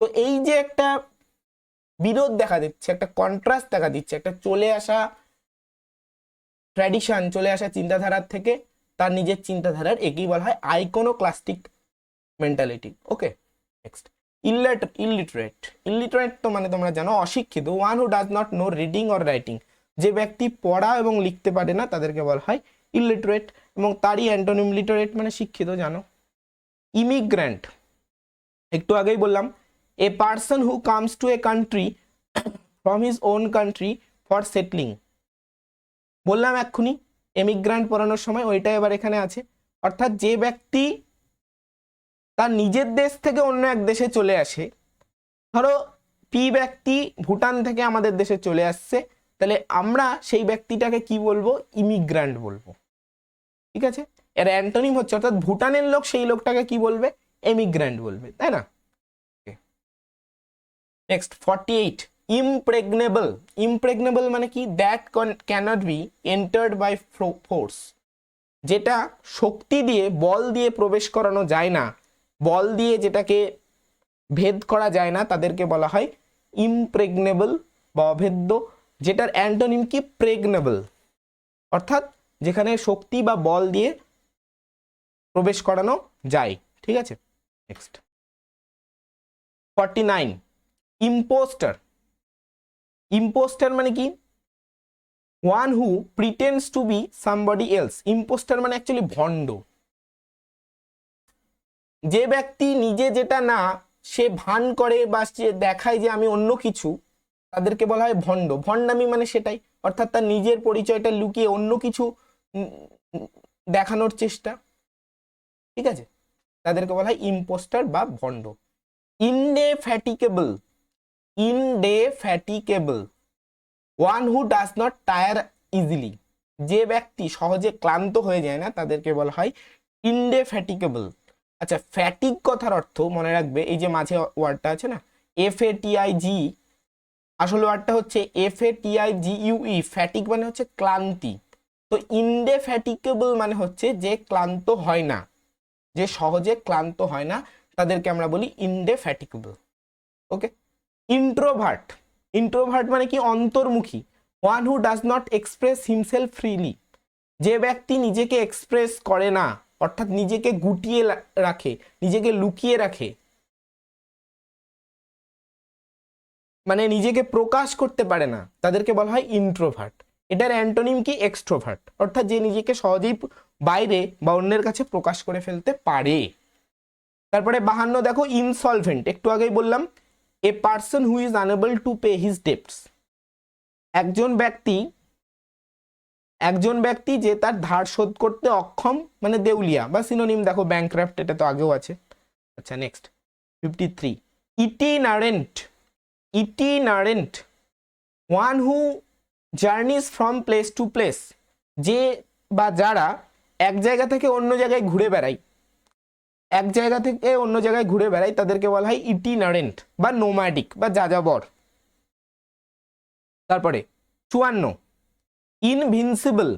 তো এই যে একটা বিরোধ দেখা দিচ্ছে, একটা কন্ট্রাস্ট দেখা দিচ্ছে, একটা চলে আসা ট্র্যাডিশন, চলে আসা চিন্তাধারার থেকে তার নিজের চিন্তাধারার, একেই বলা হয় আইকোনোক্লাস্টিক মেন্টালিটি। ওকে, নেক্সট ইলিটারেট। ইলিটারেট তো মানে তোমরা জানো অশিক্ষিত। One who does not know reading or writing, যে ব্যক্তি পড়া এবং লিখতে পারে না তাদেরকে বলা হয় ইলিটারেট, এবং তারই অ্যান্টোনিম লিটারেট মানে শিক্ষিত, জানো। ইমিগ্র্যান্ট, একটু আগেই বললাম, এ person who comes to a country from his own country for settling. বললাম এক্ষুনি এমিগ্রান্ট পড়ানোর সময়, ওইটা এবার এখানে আছে, অর্থাৎ যে ব্যক্তি তার নিজের দেশ থেকে অন্য এক দেশে চলে আসে। ধরো পি ব্যক্তি ভুটান থেকে আমাদের দেশে চলে আসছে, তাহলে আমরা সেই ব্যক্তিটাকে কি বলবো? ইমিগ্রান্ট বলবো। ঠিক আছে, এর অ্যান্টোনিম হচ্ছে, অর্থাৎ ভুটানের লোক সেই লোকটাকে কি বলবে? এমিগ্রান্ট বলবে, তাই না? নেক্সট 48, ইমপ্রেগনেবল। ইমপ্রেগনেবল মানে কি? That cannot be entered by force, যেটা শক্তি দিয়ে, বল দিয়ে প্রবেশ করানো যায় না, বল দিয়ে যেটাকে ভেদ করা যায় না, তাদেরকে বলা হয় ইমপ্রেগনেবল বা অভেদ্য। যেটার অ্যান্টোনিম কি? প্রেগনেবল, অর্থাৎ যেখানে শক্তি বা বল দিয়ে প্রবেশ করানো যায়। ঠিক আছে, নেক্সট 49, ইম্পোস্টার। ইম্পোস্টার মানে কি? One who pretends to be somebody else. Impostor মানে অ্যাকচুয়ালি ভণ্ড। যে ব্যক্তি নিজে যেটা না, সে ভান করে বা সে দেখায় যে আমি অন্য কিছু, তাদেরকে বলা হয় ভণ্ড। ভণ্ডামি মানে সেটাই, অর্থাৎ তার নিজের পরিচয়টা লুকিয়ে অন্য কিছু দেখানোর চেষ্টা, ঠিক আছে, তাদেরকে বলা হয় ইম্পোস্টার বা ভণ্ড। Indefatigable, indefatigable, one who does not tire easily, যে ব্যক্তি সহজে ক্লান্ত হয়ে যায় না তাদেরকে বলা হয় ইনডেফ্যাটিকেবল। আচ্ছা, ফ্যাটিক কথার অর্থ মনে রাখবে, এই যে মাঝে ওয়ার্ডটা আছে না FATIG, আসলে ওয়ার্ডটা হচ্ছে FATIGUE, ফ্যাটিক মানে হচ্ছে ক্লান্তি। তো ইনডেফ্যাটিকেবল মানে হচ্ছে যে ক্লান্ত হয় না, যে সহজে ক্লান্ত হয় না, তাদেরকে আমরা বলি ইনডেফ্যাটিকেবল। ওকে। ইন্ট্রোভার্ট, ইন্ট্রোভার্ট মানে কি? অন্তর্মুখী। One who does not express himself freely, যে ব্যক্তি নিজেকে এক্সপ্রেস করে না, অর্থাৎ নিজেকে গুটিয়ে রাখে, নিজেকে লুকিয়ে রাখে, মানে নিজেকে প্রকাশ করতে পারে না, তাদেরকে বলা হয় ইন্ট্রোভার্ট। এটার অ্যান্টোনিম কি? এক্সট্রোভার্ট, অর্থাৎ যে নিজেকে সহজেই বাইরে বা অন্যের কাছে প্রকাশ করে ফেলতে পারে। তারপরে 52 দেখো, ইনসলভেন্ট, একটু আগেই বললাম, এ person who is unable to pay his dates, একজন ব্যক্তি যে তার ধার শোধ করতে অক্ষম, মানে দেউলিয়া বা সিনোনিম দেখো ব্যাংক্রাফট, এটা তো আগেও আছে। আচ্ছা next 53, itinerant, itinerant, one who journeys from place to place, যে বা যারা এক জায়গা থেকে অন্য জায়গায় ঘুরে বেড়ায়, এক জায়গা থেকে অন্য জায়গায় ঘুরে বেড়ায়, তাদেরকে বলা হয় ইটিনারেন্ট বা নোম্যাডিক বা যাযাবর। তারপরে 54, invincible,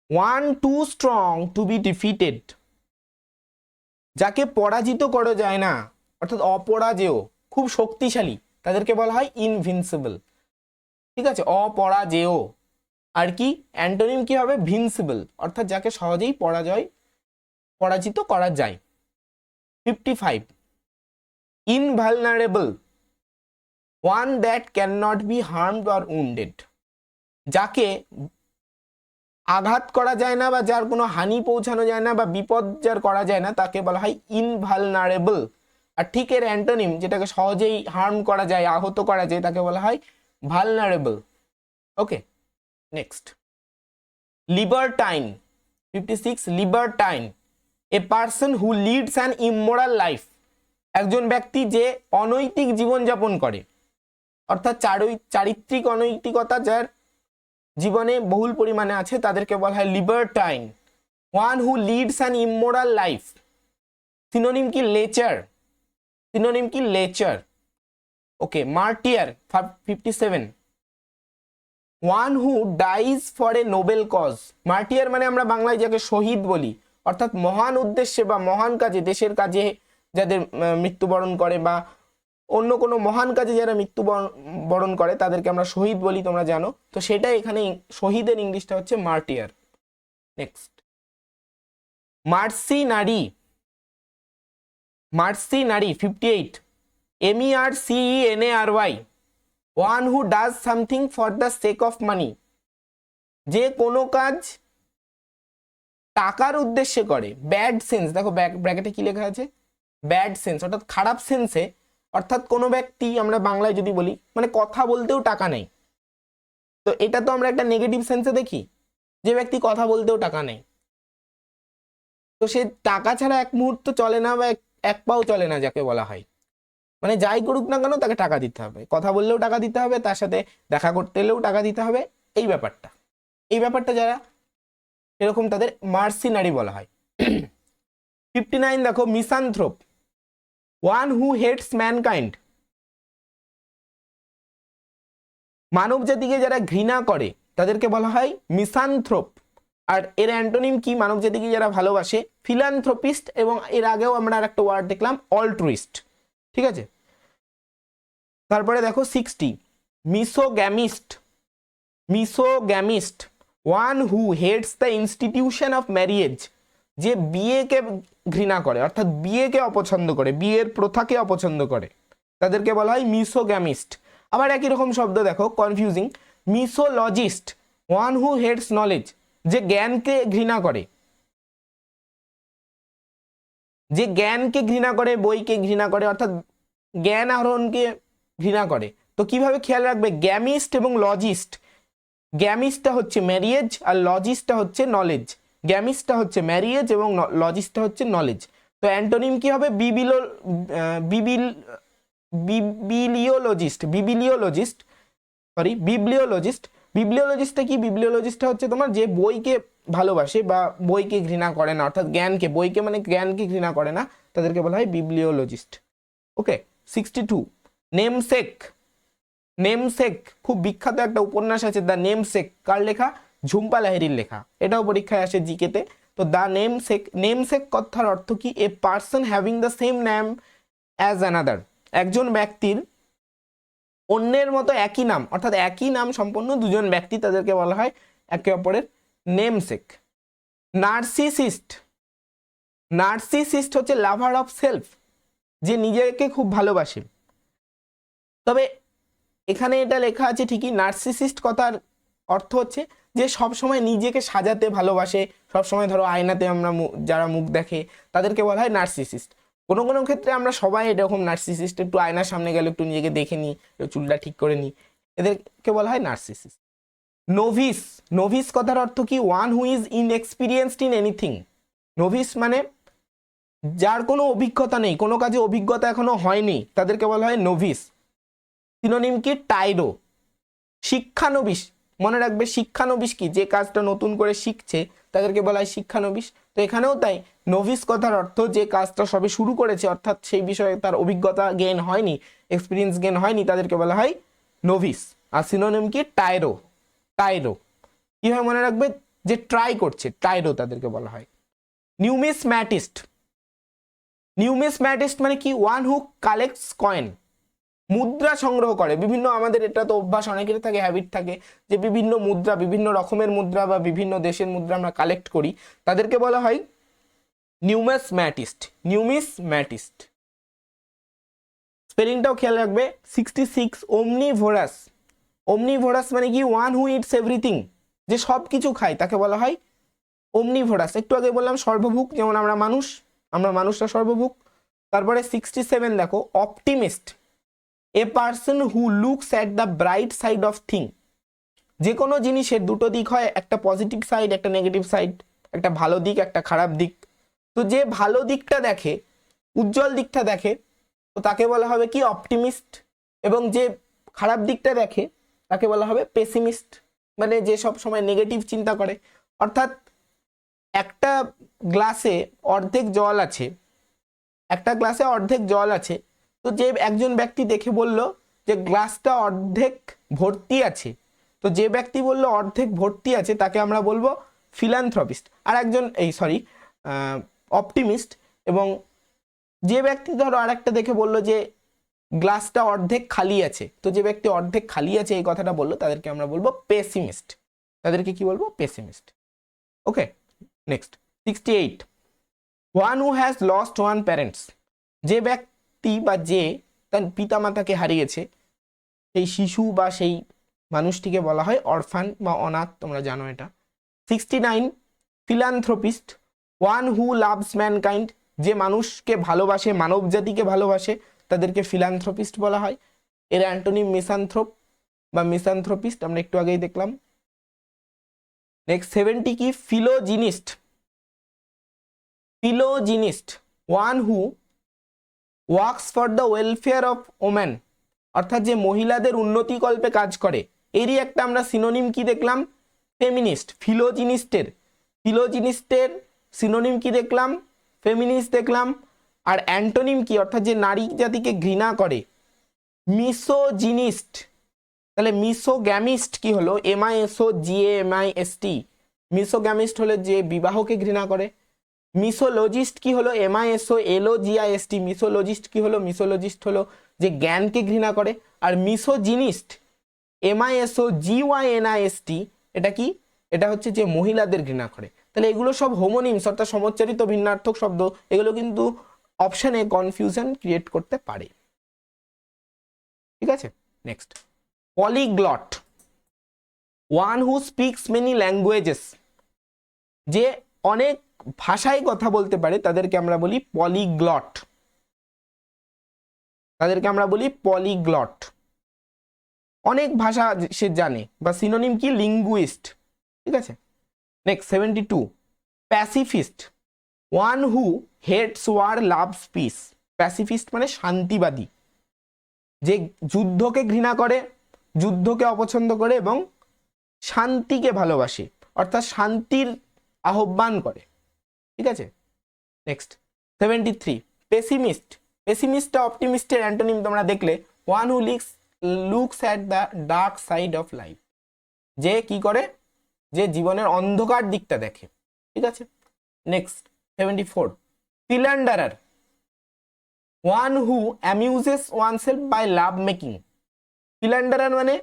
one too strong to be defeated, যাকে পরাজিত করা যায় না, অর্থাৎ অপরাজেয়, খুব শক্তিশালী, তাদেরকে বলা হয় ইনভিনসিবল। ঠিক আছে, অপরাজেয়। আর কি অ্যান্টোনিম কি হবে? ভিনসিবল, অর্থাৎ যাকে সহজেই পরাজিত করা যায়। 55, invulnerable, one that can not be harmed or wounded, যাকে আঘাত করা যায় না বা যার কোনো হানি পৌঁছানো যায় না বা বিপদ যার করা যায় না, তাকে বলা হয় ইনভালনারেবল। আর ঠিক এর অ্যান্টোনিম, যেটাকে সহজেই হার্ম করা যায়, আহত করা যায়, তাকে বলা হয় vulnerable. Okay next, libertine, 56, libertine, a person who leads an immoral life, একজন ব্যক্তি যে অনৈতিক জীবনযাপন করে, অর্থাৎ চারিত্রিক অনৈতিকতা যার জীবনে বহুল পরিমাণে আছে, তাদেরকে বলা হয় libertine. One who leads an immoral life, synonym কি? লেচার, সিনোনিম কি? Lecher. Okay, martyr, 57, one who dies for a noble cause, martyr মানে আমরা বাংলায় যাকে শহীদ বলি, অর্থাৎ মহান উদ্দেশ্যে বা মহান কাজে, দেশের কাজে যাদের মৃত্যুবরণ করে বা অন্য কোনো মহান কাজে যারা মৃত্যুবরণ করে, তাদেরকে আমরা শহীদ বলি, তোমরা জানো। তো সেটাই এখানে শহীদের ইংলিশটা হচ্ছে martyr. Next, mercenary, mercenary, 58, MERCENARY, one who does something for the sake of money, যে কোনো কাজ টাকার উদ্দেশ্যে করে। ব্যাড সেন্স, দেখো ব্র্যাকেটে কি লেখা আছে? ব্যাড সেন্স, অর্থাৎ খারাপ সেন্সে, অর্থাৎ কোনো ব্যক্তি, আমরা বাংলায় যদি বলি, মানে কথা বলতেও টাকা নেই। তো এটা তো আমরা একটা নেগেটিভ সেন্সে দেখি, যে ব্যক্তি কথা বলতেও টাকা নেই, তো সে টাকা ছাড়া এক মুহূর্ত চলে না বা এক পাও চলে না, যাকে বলা হয়, মানে যাই করুক না কেন তাকে টাকা দিতে হবে, কথা বললেও টাকা দিতে হবে, তার সাথে দেখা করতে এলেও টাকা দিতে হবে, এই ব্যাপারটা যারা এরকম, তাদের মার্সিনারি বলা হয়। 59 দেখো, মিসানথ্রোপ, ওয়ান হু হেটস ম্যানকাইন্ড, মানব জাতিকে যারা ঘৃণা করে তাদেরকে বলা হয় মিসানথ্রোপ। আর এর অ্যান্টোনিম কি? মানব জাতিকে যারা ভালোবাসে, ফিলান্থ্রোপিস্ট, এবং এর আগেও আমরা আরেকটা ওয়ার্ড দেখলাম, অল্ট্রুইস্ট। ঠিক আছে, তারপরে দেখো 60, misogamist, misogamist, one who hates the institution of marriage, যে বিয়েকে ঘৃণা করে, অর্থাৎ বিয়েকে অপছন্দ করে, বিয়ের প্রথাকে অপছন্দ করে, তাদেরকে বলা হয় মিসোগ্যামিস্ট। আবার একই রকম শব্দ দেখো, confusing, misologist, one who hates knowledge, যে জ্ঞানকে ঘৃণা করে, যে জ্ঞানকে ঘৃণা করে, বইকে ঘৃণা করে, অর্থাৎ জ্ঞান আহরণকে ঘৃণা করে, তো কিভাবে খেয়াল রাখবে, গ্যামিস্ট এবং লজিস্ট, গ্যামিস্টটা হচ্ছে ম্যারিয়েজ আর লজিস্টটা হচ্ছে নলেজ, গ্যামিস্টটা হচ্ছে ম্যারিয়েজ এবং লজিস্টটা হচ্ছে নলেজ। তো অ্যান্টোনিম কি হবে, বিবিলিওলজিস্ট, বিবলিওলজিস্টটা কি, বিবলিওলজিস্টটা হচ্ছে তোমার যে বইকে ভালোবাসে বা বইকে ঘৃণা করে না, অর্থাৎ জ্ঞানকে, বইকে মানে জ্ঞানকে ঘৃণা করে না, তাদেরকে বলা হয় বিবলিওলজিস্ট। ওকে, 62 নেমসেক, নেমসেক খুব বিখ্যাত একটা উপন্যাস আছে দ্য নেমসেক, কার লেখা, ঝুম্পা লাহিড়ীর লেখা, এটাও পরীক্ষায় আসে জিকেতে। তো দ্য নেমসেক, নেমসেক কথার অর্থ কি, a person having the same name as another, একজন ব্যক্তির অন্যের মতো একই নাম, অর্থাৎ একই নাম সম্পন্ন দুজন ব্যক্তি, তাদেরকে বলা হয় একে অপরের নেমসেক। নার্সিসিস্ট, নার্সিসিস্ট হচ্ছে লাভার অফ সেলফ, যে নিজেকে খুব ভালোবাসে। তবে এখানে এটা লেখা আছে ঠিকই, নার্সিসিস্ট কথার অর্থ হচ্ছে যে সবসময় নিজেকে সাজাতে ভালোবাসে, সবসময় ধরো আয়নাতে আমরা যারা মুখ দেখে তাদেরকে বলা হয় নার্সিসিস্ট। কোনো কোনো ক্ষেত্রে আমরা সবাই এরকম নার্সিসিস্ট, একটু আয়নার সামনে গেলে একটু নিজেকে দেখে নিই, চুলটা ঠিক করে নিই, এদেরকে বলা হয় নার্সিসিস্ট। নোভিস, নোভিস কথার অর্থ কি, one who is inexperienced in anything, novice মানে যার কোনো অভিজ্ঞতা নেই, কোনো কাজে অভিজ্ঞতা এখনো হয়নি, তাদেরকে বলা হয় নোভিস। সিনোনিম কি, টাইরো। শিক্ষানবিশ, মনে রাখবে শিক্ষানবিশ কি, যে কাজটা নতুন করে শিখছে তাদেরকে বলা হয় শিক্ষানবিশ। তো এখানেও তাই, নোভিস কথার অর্থ যে কাজটা সবে শুরু করেছে, অর্থাৎ সেই বিষয়ে তার অভিজ্ঞতা গেইন হয়নি, এক্সপিরিয়েন্স গেইন হয়নি, তাদেরকে বলা হয় নোভিস। আর সিনোনিম কি, টাইরো, টাইরো। কিভাবে মনে রাখবে, যে ট্রাই করছে, টাইরো তাদেরকে বলা হয়। নিউমিসম্যাটিস্ট, নিউমিসম্যাটিস্ট মানে কি, ওয়ান হু কালেক্টস কয়েন, মুদ্রা সংগ্রহ করে, বিভিন্ন, আমাদের এটা তো অভ্যাস অনেকের থাকে, হ্যাবিট থাকে যে বিভিন্ন মুদ্রা, বিভিন্ন রকমের মুদ্রা বা বিভিন্ন দেশের মুদ্রা আমরা কালেক্ট করি, তাদেরকে বলা হয় নিউমিসম্যাটিস্ট, নিউমিসম্যাটিস্ট। স্পেলিংটাও খেয়াল রাখবে। 66 ওমনিভোরাস, ওমনিভোরাস মানে কি, ওয়ান হু ইটস এভরিথিং, যে সব কিছু খায় তাকে বলা হয় ওমনিভোরাস। একটু আগে বললাম সর্বভুক, যেমন আমরা মানুষরা সর্বভুক। তারপরে 67 দেখো, optimist, A person who looks at the bright side of thing, যে কোনো জিনিসের দুটো দিক হয়, একটা পজিটিভ সাইড, একটা নেগেটিভ সাইড, একটা ভালো দিক, একটা খারাপ দিক। তো যে ভালো দিকটা দেখে, উজ্জ্বল দিকটা দেখে, তো তাকে বলা হবে কি, অপটিমিস্ট। এবং যে খারাপ দিকটা দেখে তাকে বলা হবে পেসিমিস্ট, মানে যে সব সময় নেগেটিভ চিন্তা করে। অর্থাৎ একটা গ্লাসে অর্ধেক জল আছে, একটা গ্লাসে অর্ধেক জল আছে, তো যে একজন ব্যক্তি দেখে বলল যে গ্লাসটা অর্ধেক ভর্তি আছে, তো যে ব্যক্তি বলল অর্ধেক ভর্তি আছে তাকে আমরা বলবো ফিলান্থ্রপিস্ট, আর একজন অপটিমিস্ট। এবং যে ব্যক্তি ধরো আরেকটা দেখে বলল যে গ্লাসটা অর্ধেক খালি আছে, তো যে ব্যক্তি অর্ধেক খালি আছে এই কথাটা বললো তাদেরকে আমরা বলবো পেসিমিস্ট, তাদেরকে কি বলবো, pessimist. Okay, next 68 one who has lost one parents, যে ব্যক্তি বা যে তার পিতামাতাকে হারিয়েছে, সেই শিশু বা সেই মানুষটিকে বলা হয় অরফান বা অনাথ, তোমরা জানো এটা। 69 philanthropist, one who loves mankind, যে মানুষকে ভালোবাসে, মানব জাতিকে ভালোবাসে, তাদেরকে ফিলান্থ্রপিস্ট বলা হয়। এর অ্যান্টোনিম মিসান্থ্রোপ বা মিসান্থ্রপিস্ট, আমরা একটু আগেই দেখলাম। নেক্সট 70 কি, philogynist, philogynist, one who works for the welfare of woman, অর্থাৎ যে মহিলাদের উন্নতিকল্পে কাজ করে। এরই একটা আমরা সিনোনিম কি দেখলাম, ফেমিনিস্ট। ফিলোজিনিস্টের সিনোনিম কি দেখলাম, ফেমিনিস্ট দেখলাম। আর অ্যান্টোনিম কি, অর্থাৎ যে নারী জাতিকে ঘৃণা করে, মিসোজিনিস্ট। তাহলে মিসোগ্যামিস্ট কি হলো, MISOGAMIST, মিসোগ্যামিস্ট হলো যে বিবাহকে ঘৃণা করে। মিসোলজিস্ট কি হলো, MISOLOGIST, মিসোলজিস্ট কি হলো, মিসোলজিস্ট হলো যে জ্ঞানকে ঘৃণা করে। আর মিসোজিনিস্ট MISOGYNIST, এটা কি, এটা হচ্ছে যে মহিলাদের ঘৃণা করে। তাহলে এগুলো সব হোমোনিমস, অর্থাৎ সমচ্চারিত ভিন্নার্থক শব্দ, এগুলো কিন্তু অপশনে কনফিউশন ক্রিয়েট করতে পারে। ঠিক আছে, next polyglot, one who speaks many languages, যে অনেক ভাষায় কথা বলতে পারে, তাদেরকে আমরা বলি পলিগ্লট, তাদেরকে আমরা বলি পলিগ্লট। অনেক ভাষা সে জানে, বা সিনোনিম কি, লিঙ্গুইস্ট। ঠিক আছে, next 72, pacifist, one who hates war loves peace. Pacifist মানে শান্তিবাদী, যে যুদ্ধকে ঘৃণা করে, যুদ্ধকে অপছন্দ করে এবং শান্তিকে ভালোবাসে, অর্থাৎ শান্তির আহ্বান করে। ঠিক আছে, নেক্সট 73, পেসিমিস্ট। পেসিমিস্টটা অপটিমিস্টের অ্যান্টোনিম তোমরা দেখলে, one who looks at the dark side of life, যে কি করে, যে জীবনের অন্ধকার দিকটা দেখে। ঠিক আছে, next 74, philanderer, one who amuses oneself by love making. Philanderer মানে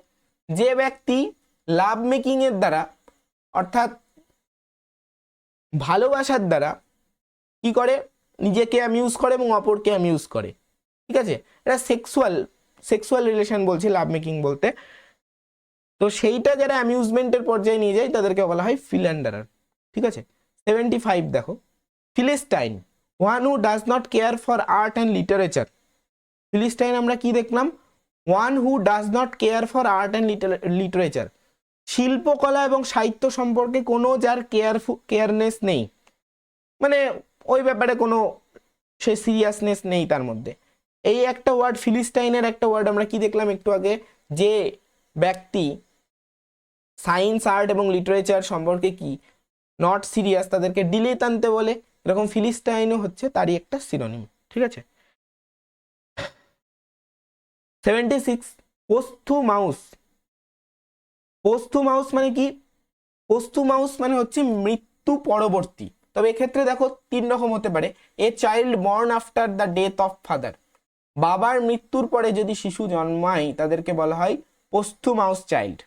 যে ব্যক্তি লাভ মেকিং এর দ্বারা, অর্থাৎ ভালোবাসার দ্বারা কি করে, নিজেকে অ্যামিউজ করে এবং অপরকে অ্যামিউজ করে। ঠিক আছে, এটা সেক্সুয়াল রিলেশন বলছি লাভ মেকিং বলতে। তো সেইটা যারা অ্যামিউজমেন্টের পর্যায়ে নিয়ে যায় তাদেরকে বলা হয় ফিলান্ডারার। ঠিক আছে, 75 দেখো, philistine, one who does not care for art and literature. Philistine আমরা কি দেখলাম, one who does not care for art and literature, শিল্পকলা এবং সাহিত্য সম্পর্কে কোনো যার কেয়ারনেস নেই, মানে ওই ব্যাপারে কোনো সে সিরিয়াসনেস নেই তার মধ্যে। এই একটা ওয়ার্ড, ফিলিস্টাইনের একটা ওয়ার্ড আমরা কি দেখলাম একটু আগে, যে ব্যক্তি সায়েন্স, আর্ট এবং লিটারেচার সম্পর্কে কি নট সিরিয়াস, তাদেরকে ডিলেটান্তে বলে। এরকম ফিলিস্টাইনও হচ্ছে তারই একটা সিনোনিম। ঠিক আছে, 76, পোস্থুমাউস। পোস্থুমাউস মানে কি, পোস্থুমাউস মানে হচ্ছে মৃত্যু পরবর্তী। তবে এক্ষেত্রে দেখো 3 রকম হতে পারে। A child born after the death of father, বাবার মৃত্যুর পরে যদি শিশু জন্মায় তাদেরকে বলা হয় posthumous child.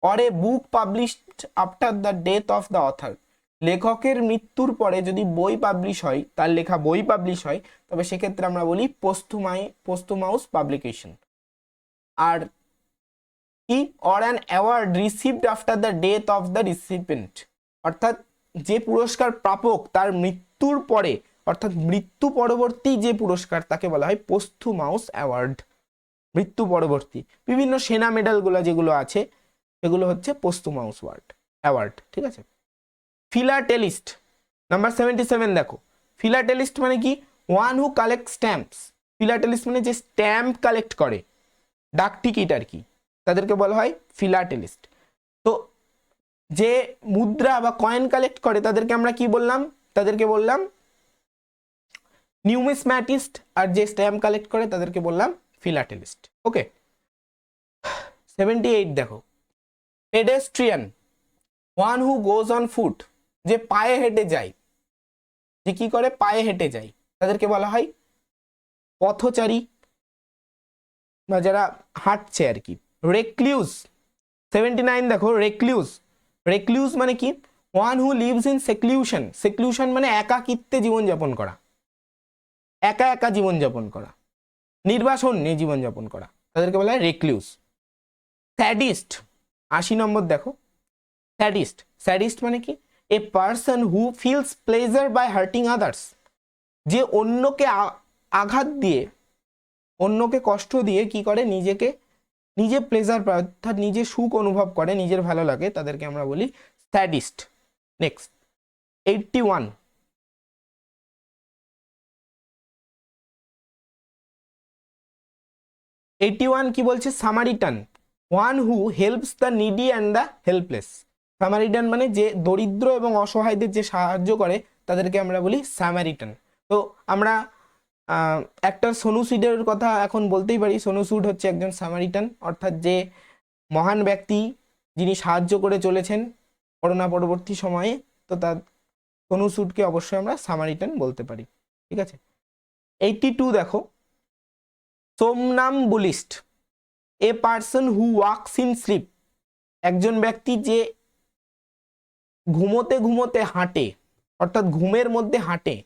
Or a book published after the death of the author, লেখকের মৃত্যুর পরে যদি বই পাবলিশ হয়, তার লেখা বই পাবলিশ হয়, তবে সেক্ষেত্রে আমরা বলি পোস্থুমাউস পাবলিকেশন। আর কি, or an award received after the death of the recipient, অর্থাৎ যে পুরস্কার প্রাপক তার মৃত্যুর পরে, অর্থাৎ মৃত্যু পরবর্তী যে পুরস্কার তাকে বলা হয় পোস্থুমাউস অ্যাওয়ার্ড। মৃত্যু পরবর্তী বিভিন্ন সেনা মেডালগুলো যেগুলো আছে সেগুলো হচ্ছে পোস্থুমাউস অ্যাওয়ার্ড। ঠিক আছে, ফিলাটেলিস্ট, নাম্বার 77 দেখো, ফিলাটেলিস্ট মানে কি, ওয়ান হু কালেক্ট স্ট্যাম্পস। ফিলাটেলিস্ট মানে যে স্ট্যাম্প কালেক্ট করে, ডাক টিকিট আর কি, তাদেরকে বলা হয় ফিলাটেলিস্ট। তো যে মুদ্রা বা কয়েন কালেক্ট করে তাদেরকে আমরা কি বললাম, তাদেরকে বললাম নিউমিসম্যাটিস্ট। আর যে স্ট্যাম্প কালেক্ট করে তাদেরকে বললাম ফিলাটেলিস্ট। ওকে, 78 দেখো, pedestrian, one who goes on foot, যে পায়ে হেঁটে যায়, যে কি করে, পায়ে হেঁটে যায়, তাদেরকে বলা হয় পথচারী, বা যারা হাঁটছে আর কি। রেক্লিউজ, 79 দেখো, রেক্লিউজ মানে কি, ওয়ান হু লিভস ইন সেক্লিউশন। সেক্লিউশন মানে একাকিত্বে জীবনযাপন করা, একা একা জীবনযাপন করা, নির্বাসন নিয়ে জীবনযাপন করা, তাদেরকে বলা হয় রেক্লিউজ। স্যাডিস্ট, 80 নম্বর দেখো, স্যাডিস্ট মানে কি, a person who feels pleasure by hurting others, যে অন্যকে আঘাত দিয়ে, অন্যকে কষ্ট দিয়ে কি করে, নিজে প্লেজার পায়, অর্থাৎ নিজে সুখ অনুভব করে, নিজের ভালো লাগে, তাদেরকে আমরা বলি স্যাডিস্ট। নেক্সট 81 কি বলছে, Samaritan, one who helps the needy and the helpless. Samaritan মানে যে দরিদ্র এবং অসহায়দের যে সাহায্য করে তাদেরকে আমরা বলি সামারিটান। তো আমরা অ্যাক্টর সোনু সুদের কথা এখন বলতেই পারি। সোনু সুদ হচ্ছে একজন সামারিটান, অর্থাৎ যে মহান ব্যক্তি যিনি সাহায্য করে চলেছেন করোনা পরবর্তী সময়ে। তো তার সোনু সুদকে অবশ্যই আমরা সামারিটান বলতে পারি। ঠিক আছে, 82 দেখো, somnambulist, a person who walks in sleep, একজন ব্যক্তি যে ঘুমোতে ঘুমোতে হাঁটে, অর্থাৎ ঘুমের মধ্যে হাঁটে,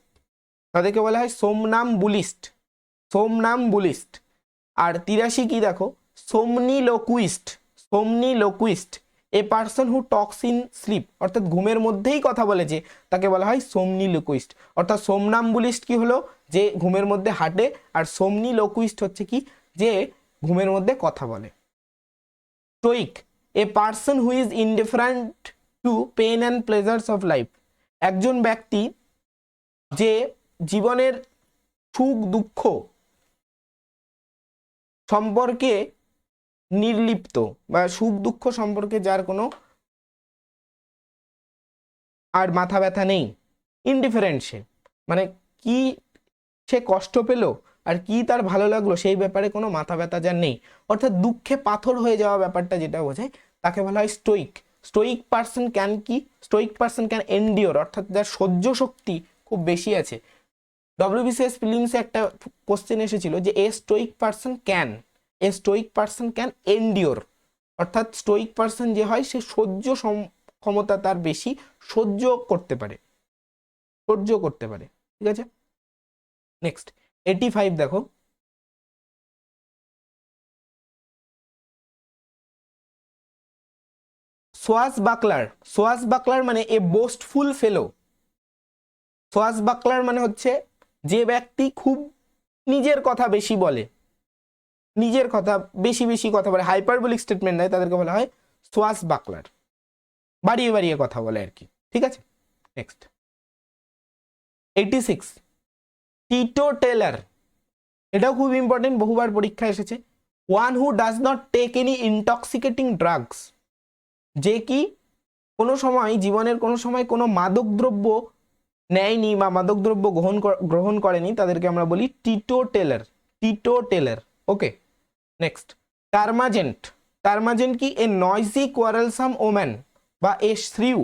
তাদেরকে বলা হয় সোমনাম্বুলিস্ট। আর 83 কি দেখো, somniloquist, a person who talks in sleep, অর্থাৎ ঘুমের মধ্যেই কথা বলেছে, তাকে বলা হয় সোমনিলোকুইস্ট। অর্থাৎ সোমনাম্বুলিস্ট কি হলো, যে ঘুমের মধ্যে হাঁটে, আর সোমনিলোকুইস্ট হচ্ছে কি, যে ঘুমের মধ্যে কথা বলে। Stoic, a person who is indifferent to pain and pleasures of life, একজন ব্যক্তি যে জীবনের সুখ দুঃখ সম্পর্কে নির্লিপ্ত বা সুখ দুঃখ সম্পর্কে যার কোনো আর মাথা ব্যথা নেই, ইনডিফারেন্ট সে, মানে কি সে কষ্ট পেল আর কি তার ভালো লাগলো সেই ব্যাপারে কোনো মাথা ব্যথা যার নেই, অর্থাৎ দুঃখে পাথর হয়ে যাওয়া ব্যাপারটা যেটা বোঝায় তাকে বলা হয় স্টোইক। স্টোইক পার্সন ক্যান কি, স্টোইক পার্সন ক্যান এন্ডিওর, অর্থাৎ যার সহ্য শক্তি খুব বেশি আছে। ডব্লিউবিসিএস প্রিলিমসে একটা কোশ্চেন এসেছিল যে এ স্টোইক পার্সন ক্যান এন্ডিওর, অর্থাৎ স্টোইক পার্সন যে হয় সে সহ্য ক্ষমতা তার বেশি, সহ্য করতে পারে। ঠিক আছে, নেক্সট 85 দেখো, সোয়াসবাকলার মানে এ বোস্টফুল ফেলো। সোয়াসবাকলার মানে হচ্ছে যে ব্যক্তি খুব নিজের কথা বেশি বলে, নিজের কথা বেশি কথা বলে, হাইপারবোলিক স্টেটমেন্ট দেয়, তাদেরকে বলা হয় সোয়াসবাকলার, বাড়িয়ে বাড়িয়ে কথা বলে আর কি। ঠিক আছে, নেক্সট 86 টিটোটেলার, এটাও খুব ইম্পর্টেন্ট, বহুবার পরীক্ষা এসেছে। One who does not take any intoxicating drugs, যে কি কোনো সময় জীবনের কোনো সময় কোনো মাদকদ্রব্য নেয়নি বা মাদকদ্রব্য গ্রহণ করেনি, তাদেরকে আমরা বলি টিটোটেলার। ওকে, নেক্সট টার্মাজেন্ট কি, এ নয়েজি কোয়ারেলসাম ওম্যান বা এ শ্রিউ,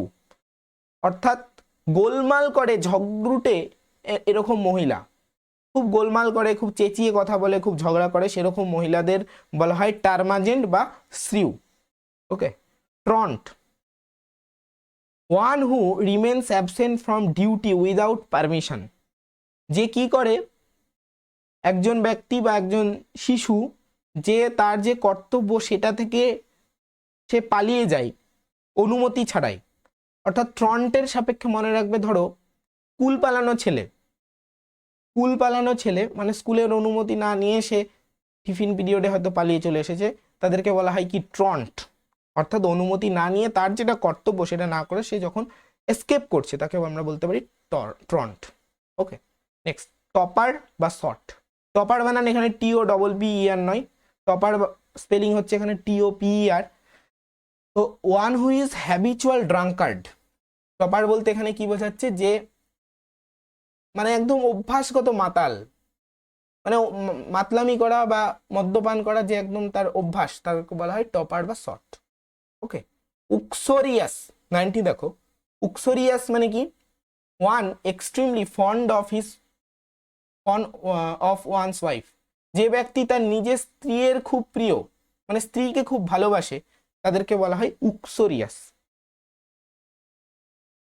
অর্থাৎ গোলমাল করে ঝগড়ুটে এরকম মহিলা, খুব গোলমাল করে, খুব চেঁচিয়ে কথা বলে, খুব ঝগড়া করে, সেরকম মহিলাদের বলা হয় টার্মাজেন্ট বা shrew. Okay, truant, one who remains absent from duty without permission, যে কি করে একজন ব্যক্তি বা একজন শিশু যে তার যে কর্তব্য সেটা থেকে সে পালিয়ে যায় অনুমতি ছাড়াই, অর্থাৎ ট্রন্টের সাপেক্ষে মনে রাখবে, ধরো স্কুল পালানো ছেলে মানে স্কুলের অনুমতি না নিয়ে সে টিফিন পিরিয়ডে হয়তো পালিয়ে চলে এসেছে, তাদেরকে বলা হয় কি ট্রন্ট, অর্থাৎ অনুমতি না নিয়ে তার যেটা কর্তব্য সেটা না করে সে যখন এসকেপ করছে তাকে আমরা বলতে পারি ট্রন্ট। ওকে, নেক্সট টপার বা শর্ট, টপার বানান এখানে TOPPER নয়, টপার স্পেলিং হচ্ছে এখানে TOPER। তো one who is habitual drunkard, toper বলতে এখানে কি বোঝাচ্ছে, যে মানে একদম অভ্যাসগত মাতাল, মানে মাতলামি করা বা মদ্যপান করা যে একদম তার অভ্যাস, তাকে বলা হয় টপার বা শর্ট। ওকে, উক্সোরিয়াস 90 দেখো, উক্সোরিয়াস মানে কি, one extremely fond of one's wife, যে ব্যক্তি তার নিজের স্ত্রীর খুব প্রিয়, মানে স্ত্রীকে খুব ভালোবাসে, তাদেরকে বলা হয় উক্সোরিয়াস।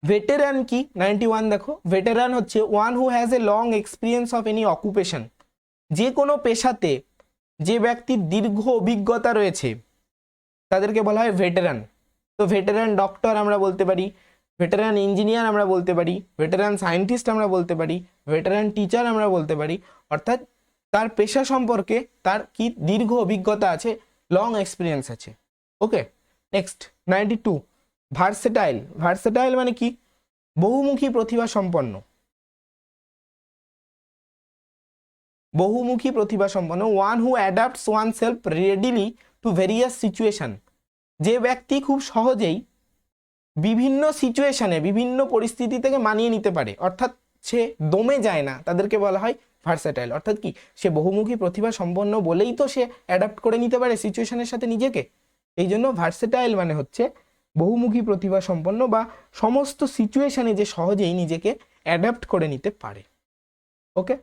ভেটেরান কি 91 দেখো, ভেটেরান হচ্ছে one who has a long experience of any occupation, যে কোনো পেশাতে যে ব্যক্তির দীর্ঘ অভিজ্ঞতা রয়েছে তাদেরকে বলা হয় ভেটেরান। তো ভেটেরান ডক্টর আমরা বলতে পারি, ভেটেরান ইঞ্জিনিয়ার আমরা বলতে পারি, ভেটেরান সায়েন্টিস্ট আমরা বলতে পারি, ভেটেরান টিচার আমরা বলতে পারি, অর্থাৎ তার পেশা সম্পর্কে তার কি দীর্ঘ অভিজ্ঞতা আছে, লং এক্সপিরিয়েন্স আছে। ওকে, নেক্সট 92 ভার্সেটাইল মানে কি, বহুমুখী প্রতিভা সম্পন্ন, one who অ্যাডাপ্টস one self readily to various situation, যে ব্যক্তি খুব সহজেই বিভিন্ন সিচুয়েশনে বিভিন্ন পরিস্থিতি থেকে মানিয়ে নিতে পারে, অর্থাৎ সে দমে যায় না, তাদেরকে বলা হয় ভার্সেটাইল। অর্থাৎ কি, সে বহুমুখী প্রতিভা সম্পন্ন বলেই তো সে অ্যাডাপ্ট করে নিতে পারে সিচুয়েশনের সাথে নিজেকে, এই জন্য ভার্সেটাইল মানে হচ্ছে বহুমুখী প্রতিভা সম্পন্ন বা সমস্ত সিচুয়েশনে যে সহজেই নিজেকে অ্যাডাপ্ট করে নিতে পারে। ওকে,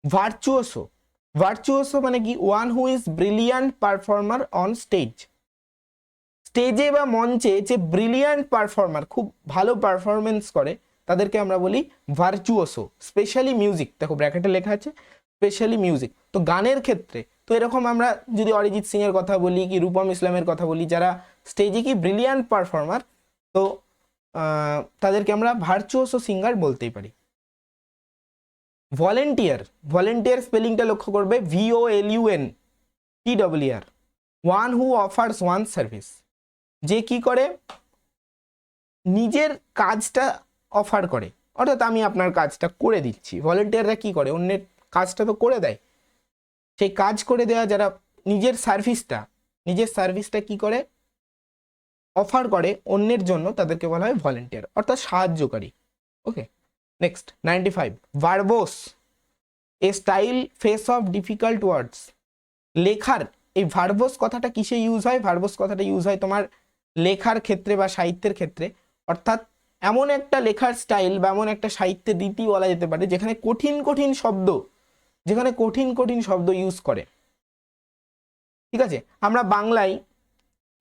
ভার্চুওসো মানে কি, one who is brilliant performer on স্টেজে বা মঞ্চে যে ব্রিলিয়ান্ট পারফর্মার, খুব ভালো পারফরমেন্স করে, তাদেরকে আমরা বলি ভার্চুওসো। স্পেশালি মিউজিক, দেখো ব্র্যাকেটে লেখা আছে স্পেশালি মিউজিক, তো গানের ক্ষেত্রে তো এরকম আমরা যদি অরিজিৎ সিং এর কথা বলি কি রূপম ইসলামের কথা বলি, যারা স্টেজে কি ব্রিলিয়ান্ট পারফর্মার, তো তাদেরকে আমরা ভার্চুওসো সিঙ্গার বলতেই পারি। ভলেন্টিয়ার স্পেলিংটা লক্ষ্য করবে, VOLUNTER, one who offers one service, যে কি করে নিজের কাজটা অফার করে, অর্থাৎ আমি আপনার কাজটা করে দিচ্ছি। ভলেন্টিয়াররা কি করে, অন্যের কাজটা তো করে দেয়, সেই কাজ করে দেওয়া যারা নিজের সার্ভিসটা কি করে অফার করে অন্যের জন্য, তাদেরকে বলা হয় ভলেন্টিয়ার, অর্থাৎ সাহায্যকারী। Okay, next 95, verbose, a style face of difficult words. লেখার এই ভার্বোস কথাটা কিসে ইউজ হয়? ভার্বোস কথাটা ইউজ হয় তোমার লেখার ক্ষেত্রে বা সাহিত্যের ক্ষেত্রে, অর্থাৎ এমন একটা লেখার স্টাইল বা এমন একটা সাহিত্যের রীতি বলা যেতে পারে যেখানে কঠিন কঠিন শব্দ ইউজ করে। ঠিক আছে, আমরা বাংলায়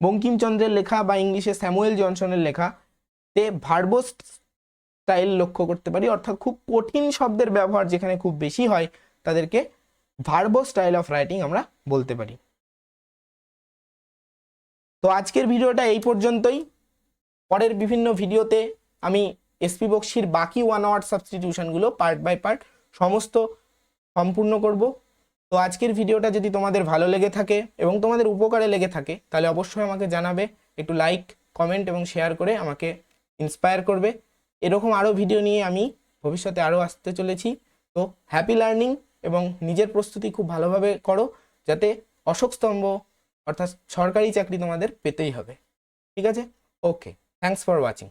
বঙ্কিমচন্দ্রের লেখা বা ইংলিশে স্যামুয়েল জনসনের লেখাতে ভার্বোস স্টাইল লক্ষ্য করতে পারি, অর্থাৎ খুব কঠিন শব্দের ব্যবহার যেখানে খুব বেশি হয় তাদেরকে ভার্বোস স্টাইল অফ রাইটিং আমরা বলতে পারি। তো আজকের ভিডিওটা এই পর্যন্তই। পরের বিভিন্ন ভিডিওতে আমি এসপি বক্সির বাকি 1 ওয়ার্ড সাবস্টিটিউশনগুলো পার্ট বাই পার্ট সমস্ত সম্পূর্ণ করব। তো আজকের ভিডিওটা যদি তোমাদের ভালো লেগে থাকে এবং তোমাদের উপকারে লেগে থাকে তাহলে অবশ্যই আমাকে জানাবে, একটু লাইক, কমেন্ট এবং শেয়ার করে আমাকে ইন্সপায়ার করবে। এরকম আরও ভিডিও নিয়ে আমি ভবিষ্যতে আরও আসতে চলেছি। তো হ্যাপি লার্নিং এবং নিজের প্রস্তুতি খুব ভালোভাবে করো, যাতে অশোক স্তম্ভ অর্থাৎ সরকারি চাকরি তোমাদের পেতেই হবে। ঠিক আছে, ওকে, থ্যাঙ্কস ফর ওয়াচিং।